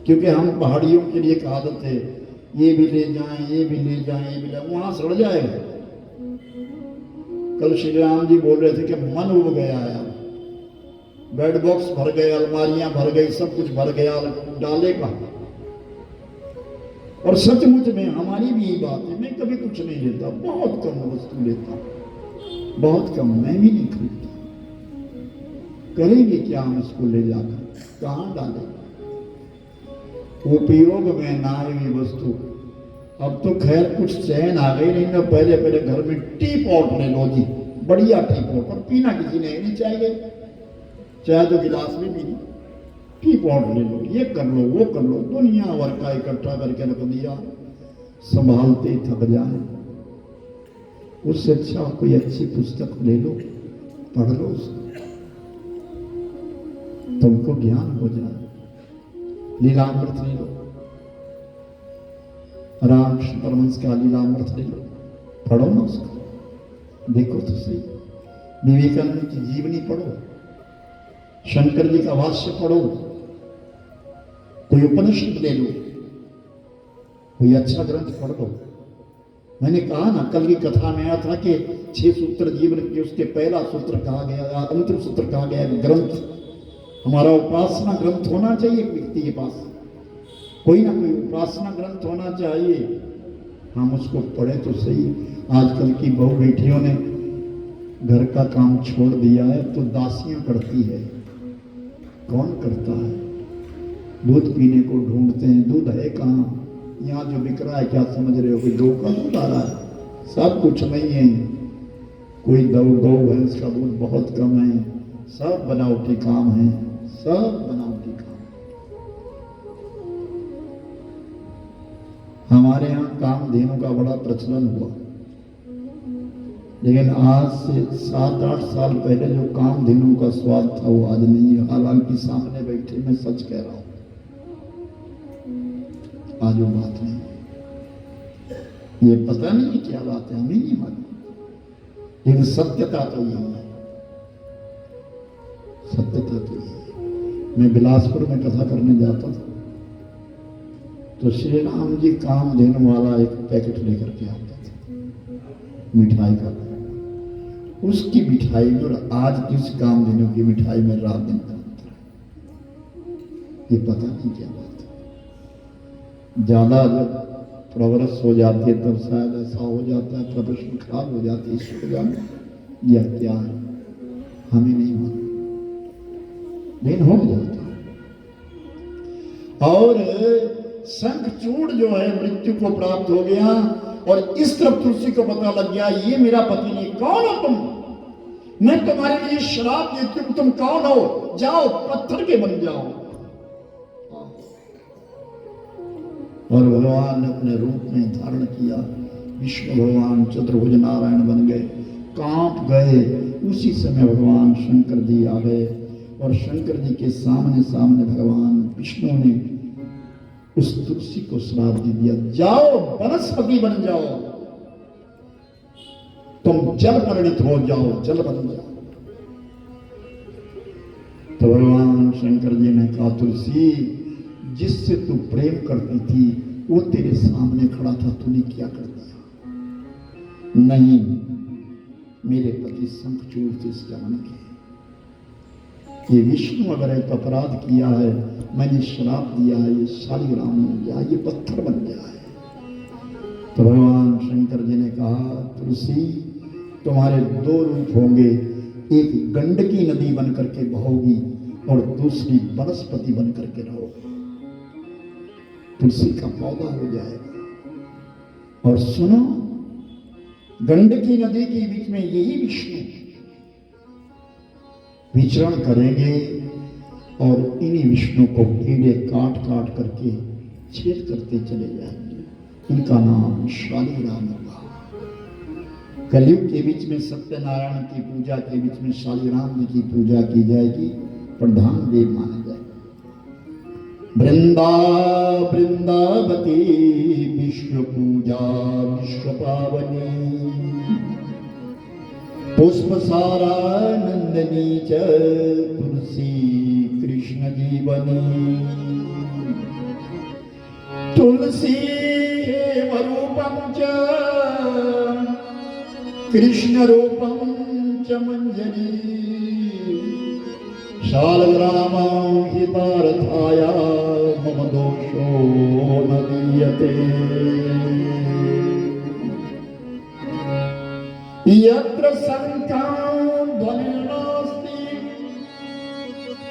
क्योंकि हम पहाड़ियों के लिए एक आदत है, ये भी ले जाएं, ये भी ले जाएं, ये भी ले, वहां सड़ जाएगा। कल श्री राम जी बोल रहे थे कि मन उब गया है, बेड बॉक्स भर गए, अलमारियां भर गई, सब कुछ भर गया, डालेगा। और सचमुच में हमारी भी ये बात है, मैं कभी कुछ नहीं लेता, बहुत कम वस्तु लेता, बहुत कम, मैं भी नहीं खरीदता। करेंगे क्या हम इसको ले जाकर, कहां डालेंगे? उपयोग में ना आई वस्तु। अब तो खैर कुछ चैन आ गई, नहीं ना पहले पहले घर में टी पॉट ले लो जी, बढ़िया टी पॉट, और पीना किसी ने नहीं चाहिए, चाहे तो गिलास में पीनी, टी पॉट ले लो, ये कर लो, वो कर लो, दुनिया भर का इकट्ठा करके रख दिया, संभालते ही थक जाए। उससे अच्छा कोई अच्छी पुस्तक ले लो, पढ़ लो उसको। तुमको ज्ञान हो जाए। लीलामृत ले लो, रामकृष्ण परमहंस का लीलामृत ले लो, पढ़ो ना उसको, देखो तो सही। विवेकानंद की जीवनी पढ़ो, शंकर जी का भाष्य पढ़ो, कोई उपनिषद ले लो, कोई अच्छा ग्रंथ पढ़ लो। मैंने कहा ना, कल की कथा में आया था कि 6 सूत्र जीवन के उसके पहला सूत्र कहा गया, अंतिम सूत्र कहा गया ग्रंथ। हमारा उपासना ग्रंथ होना चाहिए व्यक्ति के पास, कोई ना कोई उपासना ग्रंथ होना चाहिए, हम उसको पढ़े तो सही। आजकल की बहू बेटियों ने घर का काम छोड़ दिया है तो दासियां करती है। कौन करता है? दूध पीने को ढूंढते हैं, दूध है कहाँ? यहाँ जो बिक रहा है क्या समझ रहे हो? कोई गौ का दूध आ रहा है? सब कुछ नहीं है। कोई गौ भैंस का दूध बहुत कम है। सब बनावटी काम है, सब बनावटी काम। हमारे यहाँ कामधेनु का बड़ा प्रचलन हुआ, लेकिन आज से 7-8 साल पहले जो कामधेनु का स्वाद था वो आज नहीं है। हालांकि सामने बैठे मैं सच कह रहा हूं, आज वो बात नहीं। ये पता नहीं क्या बात है, हमें नहीं मालूम, लेकिन सत्यता तो ये है, सत्यता तो ये है। मैं बिलासपुर में कथा करने जाता था तो श्री राम जी कामधेनु वाला एक पैकेट लेकर के आता था मिठाई का। उसकी मिठाई में और आज की उस कामधेनु की मिठाई में रात दिन का अंतर है। ये पता नहीं क्या बात है। ज्यादा जब प्रवरस हो जाती है तब शायद ऐसा हो जाता है, प्रदर्शन खराब हो जाती है, इसको जाने या क्या है हमें नहीं मालूम, लेकिन हो जाता है। और शंखचूड़ जो है मृत्यु को प्राप्त हो गया और इस तरफ तुलसी को पता लग गया ये मेरा पति नहीं। कौन हो तुम? मैं तुम्हारे लिए शराब देती हूं, तुम कौन हो? जाओ पत्थर के बन जाओ। और भगवान ने अपने रूप में धारण किया, विष्णु भगवान चतुर्भुज नारायण बन गए, कांप गए। उसी समय भगवान शंकर जी आ गए और शंकर जी के सामने सामने भगवान विष्णु ने उस तुलसी को श्राप दे दिया, जाओ वनस्पति बन जाओ, तुम जल परिणित हो जाओ, जल बन जाओ। तो भगवान शंकर जी ने कहा, तुलसी जिससे तू प्रेम करती थी वो तेरे सामने खड़ा था, तूने क्या कर दिया? नहीं, मेरे पति शंखचूड़ से इस जन्म के। ये विष्णु अगर एक अपराध किया है, मैंने श्राप दिया है, ये शालिग्राम हो गया, ये पत्थर बन गया है। तो भगवान शंकर जी ने कहा, तुलसी तुम्हारे 2 रूप होंगे, एक गंडकी नदी बन करके बहोगी और दूसरी वनस्पति बन करके रहोगी, तुलसी का पौधा हो जाएगा। और सुनो, गंडकी नदी के बीच में यही विष्णु विचरण करेंगे और इन्हीं विष्णु को कीड़े काट काट करके छेद करते चले जाएंगे। इनका नाम शालिग्राम होगा। कलयुग के बीच में सत्यनारायण की पूजा के बीच में शालिग्राम जी की पूजा की जाएगी, प्रधान देव माने जाएंगे। वृंदावती विश्व पूजा विश्व पावनी, पुष्प सारा नंदनी च तुलसी कृष्ण जीवनी। तुलसी रूपम च कृष्ण रूपम च मंजरी, शालग्रामं हितार्थाया मम दोषो न दीयते। यत्र शंखं ध्वनिर्नास्ति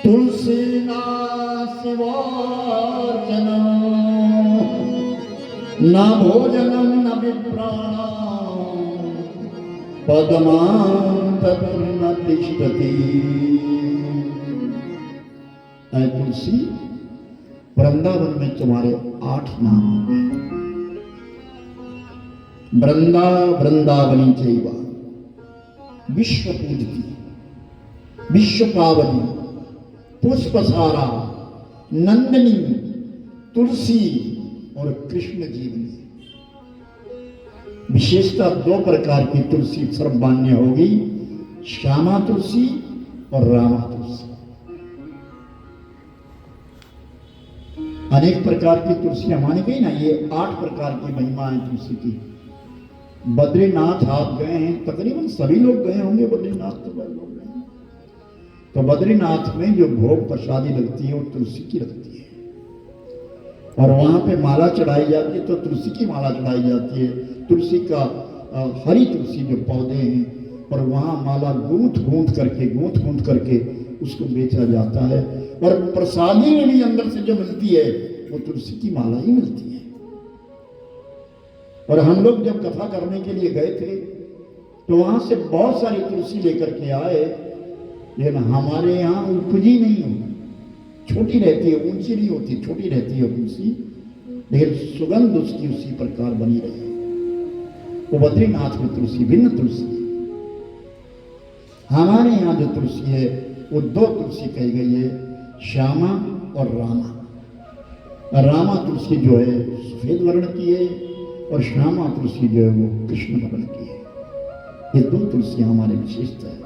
तुलसीना शिवार्चनम्, न भोजनं न विप्राणां पद्मां तत्र न तिष्ठति। ऐ तुलसी, वृंदावन में तुम्हारे 8 नाम होंगे। वृंदावनी चैवा विश्व पूजती, विश्व पावनी, पुष्पसारा, नंदिनी, तुलसी और कृष्ण जीवनी। विशेषता 2 प्रकार की तुलसी सर्वमान्य होगी, श्यामा तुलसी और रामा तुलसी। अनेक प्रकार की तुलसियां मानी गई ना, ये 8 प्रकार की महिमा है तुलसी की। बद्रीनाथ आप गए हैं, तकरीबन सभी लोग गए होंगे बद्रीनाथ, तो बड़े लोग गए हैं। तो बद्रीनाथ में जो भोग प्रसादी लगती है वो तुलसी की लगती है, और वहां पे माला चढ़ाई जाती है तो तुलसी की माला चढ़ाई जाती है। तुलसी का हरी तुलसी जो पौधे हैं, और वहां माला गूंथ करके उसको बेचा जाता है। और प्रसादी में भी अंदर से जो मिलती है वो तुलसी की माला ही मिलती है। और हम लोग जब कथा करने के लिए गए थे तो वहां से बहुत सारी तुलसी लेकर के आए, लेकिन हमारे यहाँ उपजी नहीं हो, छोटी रहती है, ऊंची नहीं होती, छोटी रहती है तुलसी, लेकिन सुगंध उसकी उसी प्रकार बनी रही। वो बद्रीनाथ में तुलसी भिन्न तुलसी है। हमारे यहाँ जो तुलसी है वो 2 तुलसी कही गई है, श्यामा और रामा। रामा तुलसी जो है सफेद वर्ण की है, और श्यामा तुलसी जो है वो कृष्ण वर्ण की है। ये 2 तुलसियां हमारे विशेषता है।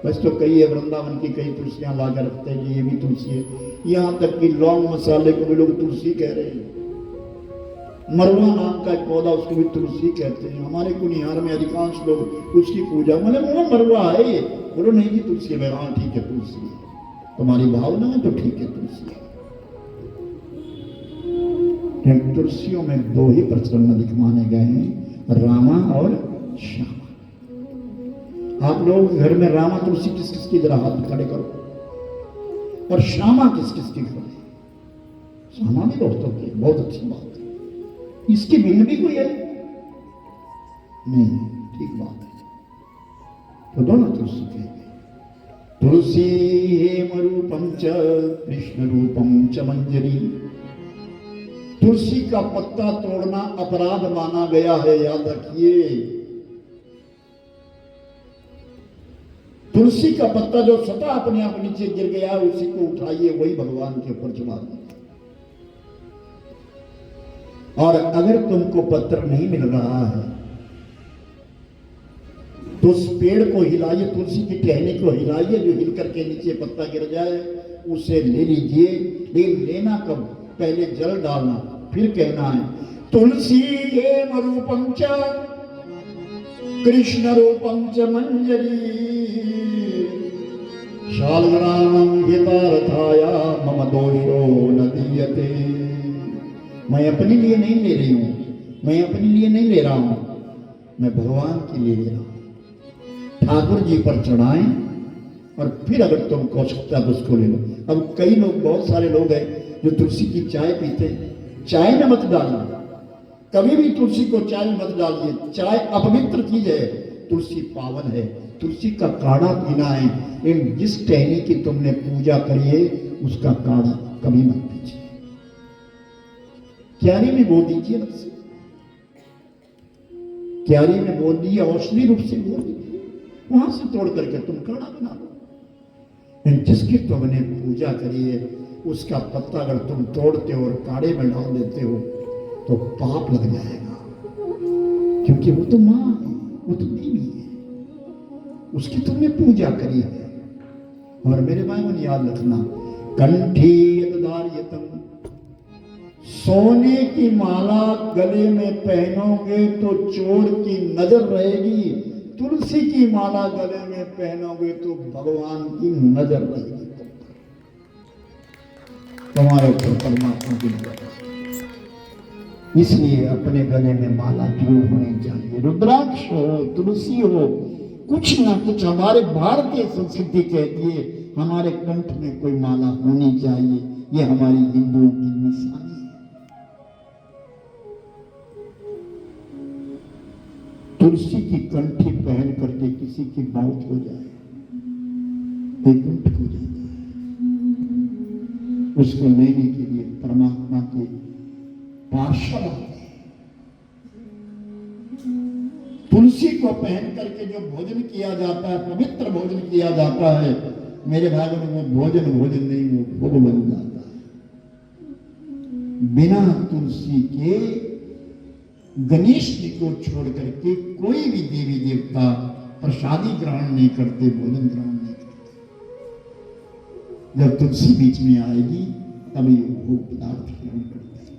वैसे तो कई है, वृंदावन की कई तुलसियां ला कर रखते हैं कि ये भी तुलसी है। यहाँ तक कि लौंग मसाले को भी लोग तुलसी कह रहे हैं। मरवा नाम का एक पौधा, उसको भी तुलसी कहते हैं। हमारे कुनिहार में अधिकांश लोग उसकी पूजा, मतलब वो मरवा है ये, बोलो नहीं जी तुलसी है। हाँ ठीक है, तुलसी है, तुम्हारी भावना है तो ठीक है, तुलसी है। तुलसियों में 2 ही प्रसन्न अधिक माने गए हैं, रामा और श्यामा। आप लोग घर में रामा तुलसी किस किस की जरा हाथ खड़े करो, और श्यामा किस किस की खड़े। श्यामा भी दोस्तों की बहुत अच्छी बात है, इसके भिन्न भी कोई है नहीं, ठीक बात है। तो दोनों तुलसी के तुलसी हेम रूपम च कृष्ण रूपम च मंजरी। तुलसी का पत्ता तोड़ना अपराध माना गया है, याद रखिए। तुलसी का पत्ता जो स्वतः अपने आप नीचे गिर गया है, उसी को उठाइए, वही भगवान के ऊपर चढ़ा दीजिए। और अगर तुमको पत्र नहीं मिल रहा है तो उस पेड़ को हिलाइए, तुलसी की टहनी को हिलाइए, जो हिल करके नीचे पत्ता गिर जाए उसे ले लीजिए। लेकिन लेना कब? पहले जल डालना, फिर कहना है तुलसी हेम रूपम च कृष्ण रूपम च मंजरी शालग्रामं हितार्थाया मम दोषो न दीयते। मैं अपने लिए नहीं ले रही हूं, मैं अपने लिए नहीं ले रहा हूं, मैं भगवान के लिए ले रहा हूं। ठाकुर जी पर चढ़ाएं और फिर अगर तुमको आवश्यकता है तो उसको ले लो। अब कई लोग, बहुत सारे लोग हैं जो तुलसी की चाय पीते हैं। चाय में मत डालिए, कभी भी तुलसी को चाय में मत डालिए। चाय अपवित्र चीज है, तुलसी पावन है। तुलसी का काढ़ा पीना है, लेकिन जिस टहनी की तुमने पूजा करी है उसका काढ़ा कभी मत पीजिए। क्यारी में बो दीजिए, क्यारी में बो दिए, औषधि रूप से बो दीजिए, वहां से तोड़ करके तुम काढ़ा बना लो। जिसकी तुमने पूजा करी है उसका पत्ता अगर तुम तोड़ते हो और काढ़े में डाल देते हो तो पाप लग जाएगा, क्योंकि वो तो मां है, वो तो देवी है, उसकी तुमने पूजा करी है। और मेरे भाई मन याद रखना, कंठी यदधार्यतम, सोने की माला गले में पहनोगे तो चोर की नजर रहेगी, तुलसी की माला गले में पहनोगे तो भगवान की नजर रहेगी, तुम्हारे ऊपर परमात्मा की नजर। इसलिए अपने गले में माला जरूर होनी चाहिए, रुद्राक्ष हो, तुलसी हो, कुछ ना कुछ। हमारे भारतीय संस्कृति कहती है हमारे कंठ में कोई माला होनी चाहिए, ये हमारी हिंदुओं की निशानी है। तुलसी की कंठी पहन करके किसी की मौत हो जाए, वैकुंठ हो जाता है, उसको लेने के लिए परमात्मा के पार्षद होते हैं। तुलसी को पहन करके जो भोजन किया जाता है, पवित्र भोजन किया जाता है, मेरे भाई में भोजन नहीं, वो भोग बन जाता है। बिना तुलसी के गणेश जी को छोड़ करके कोई भी देवी देवता प्रसादी ग्रहण नहीं करते, भोजन ग्रहण नहीं करते। जब तुलसी बीच में आएगी तभी भोग पदार्थ ग्रहण करते हैं।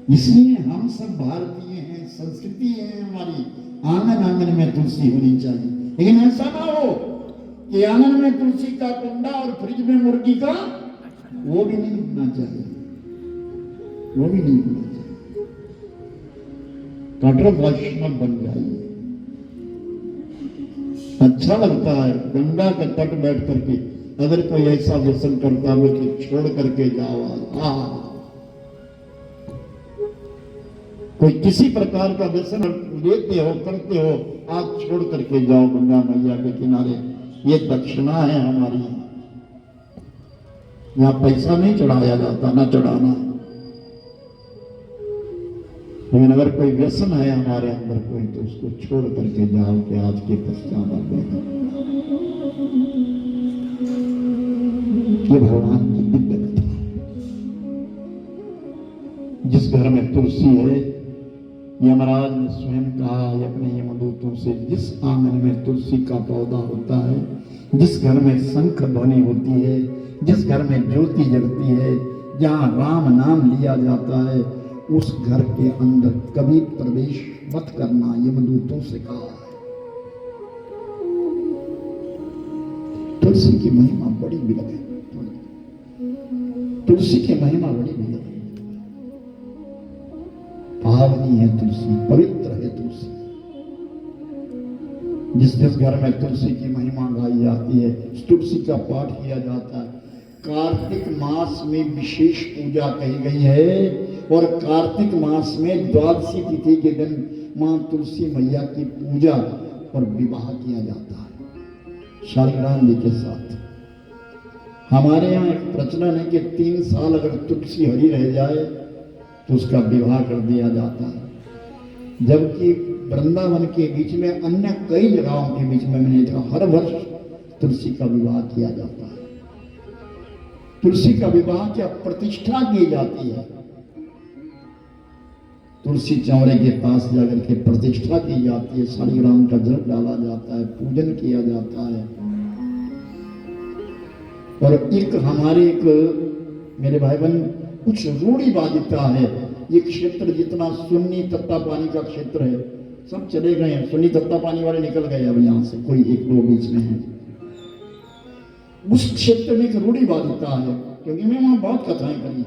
इसलिए हम सब भारतीय हैं, संस्कृति है हमारी, आंगन आंगन में तुलसी होनी चाहिए। लेकिन ऐसा ना हो कि आंगन में तुलसी का कुंडा और फ्रिज में मुर्गी का, वो भी नहीं होना चाहिए, वो भी नहीं होना चाहिए। कट्टर वैष्णव बन जाइए। अच्छा लगता है गंगा के तट बैठ करके अगर कोई ऐसा व्यसन करता हो कि छोड़ करके जाओ, कोई किसी प्रकार का व्यसन लेते हो करते हो, आज छोड़ करके जाओ गंगा मैया के किनारे। ये दक्षिणा है हमारी, यहाँ पैसा नहीं चढ़ाया जाता, ना चढ़ाना। लेकिन अगर कोई व्यसन है हमारे अंदर कोई, तो उसको छोड़ करके जाओ कि आज के पश्चात ये भगवान की दिव्य कथा है। जिस घर में तुलसी है, यमराज ने स्वयं कहा है अपने यमदूतों से, जिस आंगन में तुलसी का पौधा होता है, जिस घर में शंख ध्वनि होती है, जिस घर में ज्योति जगती है, जहां राम नाम लिया जाता है, उस घर के अंदर कभी प्रवेश मत करना, यमदूतों से कहा है। तुलसी की महिमा बड़ी विलक्षण है। तुलसी की महिमा बड़ी विलक्षण है। पावनी है तुलसी, पवित्र है तुलसी। जिस जिस घर में तुलसी की महिमा गाई जाती है, तुलसी का पाठ किया जाता है। कार्तिक मास में विशेष पूजा कही गई है, और कार्तिक मास में द्वादशी तिथि के दिन मां तुलसी मैया की पूजा और विवाह किया जाता है शालिग्राम जी के साथ। हमारे यहाँ एक प्रचलन है कि 3 साल अगर तुलसी हरी रह जाए तो उसका विवाह कर दिया जाता है। जबकि वृंदावन के बीच में अन्य कई जगहों के बीच में मैंने देखा हर वर्ष तुलसी का विवाह किया जाता है। तुलसी का विवाह क्या प्रतिष्ठा की जाती है, तुलसी चौरे के पास जाकर के प्रतिष्ठा की जाती है, शालिग्राम का जल डाला जाता है, पूजन किया जाता है। और एक हमारे मेरे भाई बहन कुछ रूढ़िवादिता है। ये क्षेत्र जितना सुन्नी तत्ता पानी का क्षेत्र है, सब चले गए हैं, सुन्नी तत्ता पानी वाले निकल गए अब यहाँ से, कोई 1-2 बीच में है। उस क्षेत्र में एक रूढ़िवादिता है, क्योंकि मैं वहां बहुत कथाएं करी,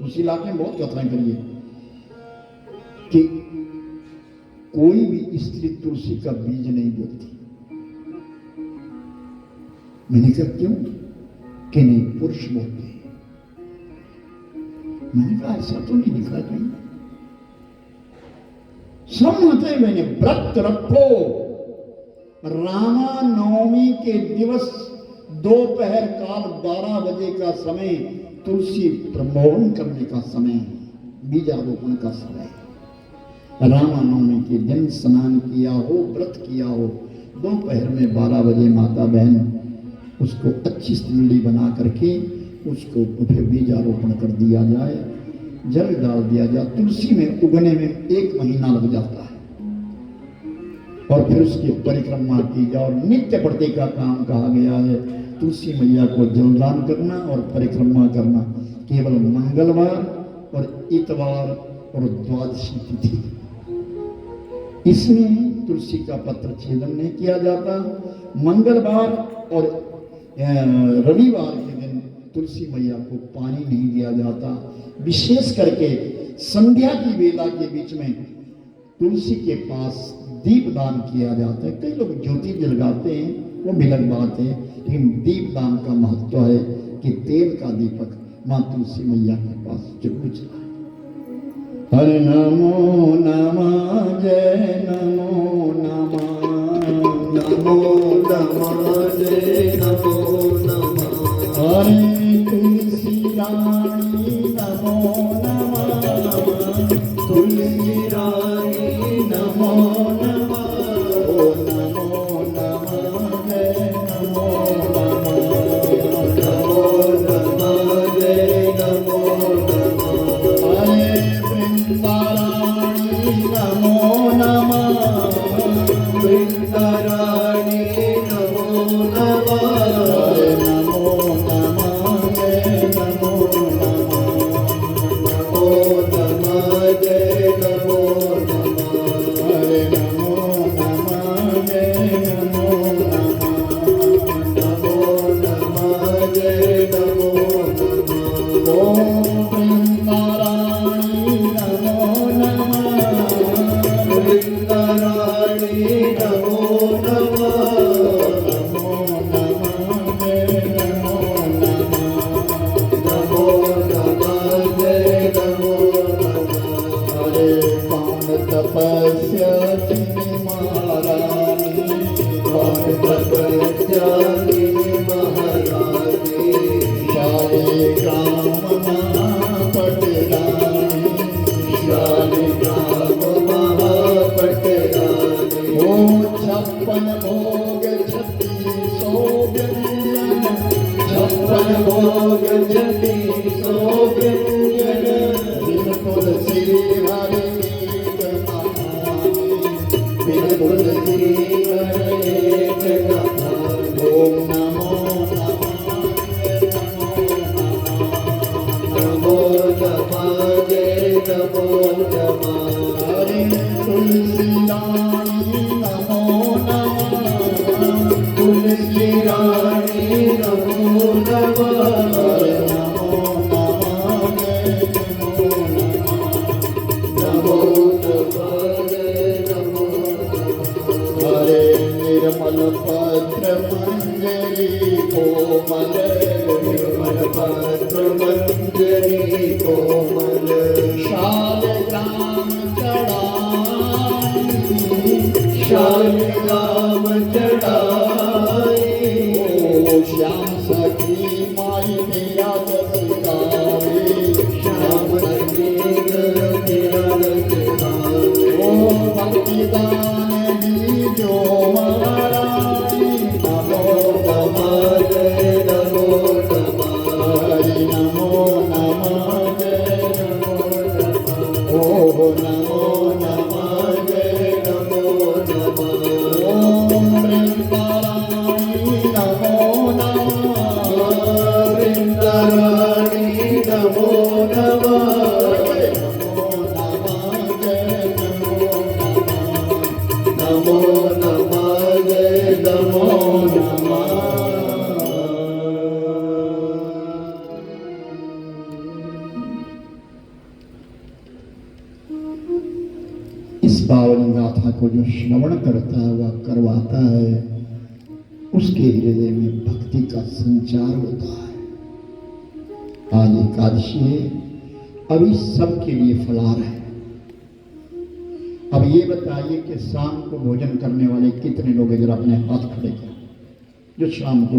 उस इलाके में बहुत कथाएं करी है कि कोई भी स्त्री तुलसी का बीज नहीं बोती। मैंने कहा क्यों? कि नहीं, पुरुष बोलते हैं। मैंने कहा ऐसा तो नहीं लिखा कहीं। सम्मते मैंने व्रत रखो, रामा नवमी के दिवस दोपहर काल 12 बजे का समय तुलसी प्रमोहन करने का समय, बीजारोपण का समय। रामा नवमी के दिन स्नान किया हो, व्रत किया हो, दोपहर में 12 बजे माता बहन उसको अच्छी सिल्ली बना करके उसको फिर बीजारोपण कर दिया जाए, जल डाल दिया जाए। तुलसी में उगने में 1 महीना लग जाता है, और फिर उसकी परिक्रमा की जाए। और नित्य प्रति का काम कहा गया है तुलसी मैया को जलदान करना और परिक्रमा करना, केवल मंगलवार और इतवार और द्वादशी तिथि। इसमें तुलसी का पत्र छेदन नहीं किया जाता। मंगलवार और रविवार के दिन तुलसी मैया को पानी नहीं दिया जाता। विशेष करके संध्या की वेला के बीच में तुलसी के पास दीपदान किया जाता है। कई लोग ज्योति जलाते हैं, वो भी अलग बात है, लेकिन दीपदान का महत्व है कि तेल का दीपक मां तुलसी मैया के पास जरूर जलाए। हरे नमो नमः, जय नमो नमः, नमो नमः, जय नमो नमः। हरे तुलसी रानी नमो नमः, तुलसी रानी नमो नमः, ओ नमो नमः, जय नमो नमः हरे नमो नमः जय नमो नमः नमो नमः जय नमो नमः हरे नमो नमः जय नमो नमः नमो नमः जय नमो नमः ओम वृंदाराणी नमो नमः वृंदाराणी नमो नमः नमो नमः जय नमो नमः नमो नमः जय नमो नमः हरे कौन तपस्या महारानी कौन तपस्यानि महारानी शालिग्राम महापटरानी शालिग्राम महापटरानी ओ छप्पन भोग छत्तीसो व्यंजन छप्पन भोग छत्तीसो व्यंजन बिल्कुल श्री हरे कहानी बिल्कुल जीवन एक कहानी ओम नमो नमो नमः जय नमो नमः हरे तुलसी रानी नमो नमः तुलसी रानी नमो नमः हरे नमो नमः जय नमो नमः नमो नमः जय नमो नमः हरे निर्मल पत्र मंजरी कोमल निर्मल पात्र मंजरी कोमल शालग्राम चढ़ाई शालिग्राम चढ़ाई ओ श्याम सखी माई मेरा जस गावे श्याम ओ भक्ति दान दीजो महारानी नमो नमः जय नमो नमः हरि नमो नमः जय नमो नमः ओ नमो नमः जय नमो नमः ओम वृंदाराणी नमो नमः वृंदाराणी नमो नमः नमो नमः जय नमो नमो नमः जय नमो इस पावन गाथा को जो श्रवण करता है वह करवाता है, उसके हृदय में भक्ति का संचार होता है। आज एकादशी है, अभी सबके लिए फलाहार है। अब ये बताइए कि शाम को भोजन करने वाले कितने लोग हैं, जरा अपने हाथ खड़े करें जो शाम को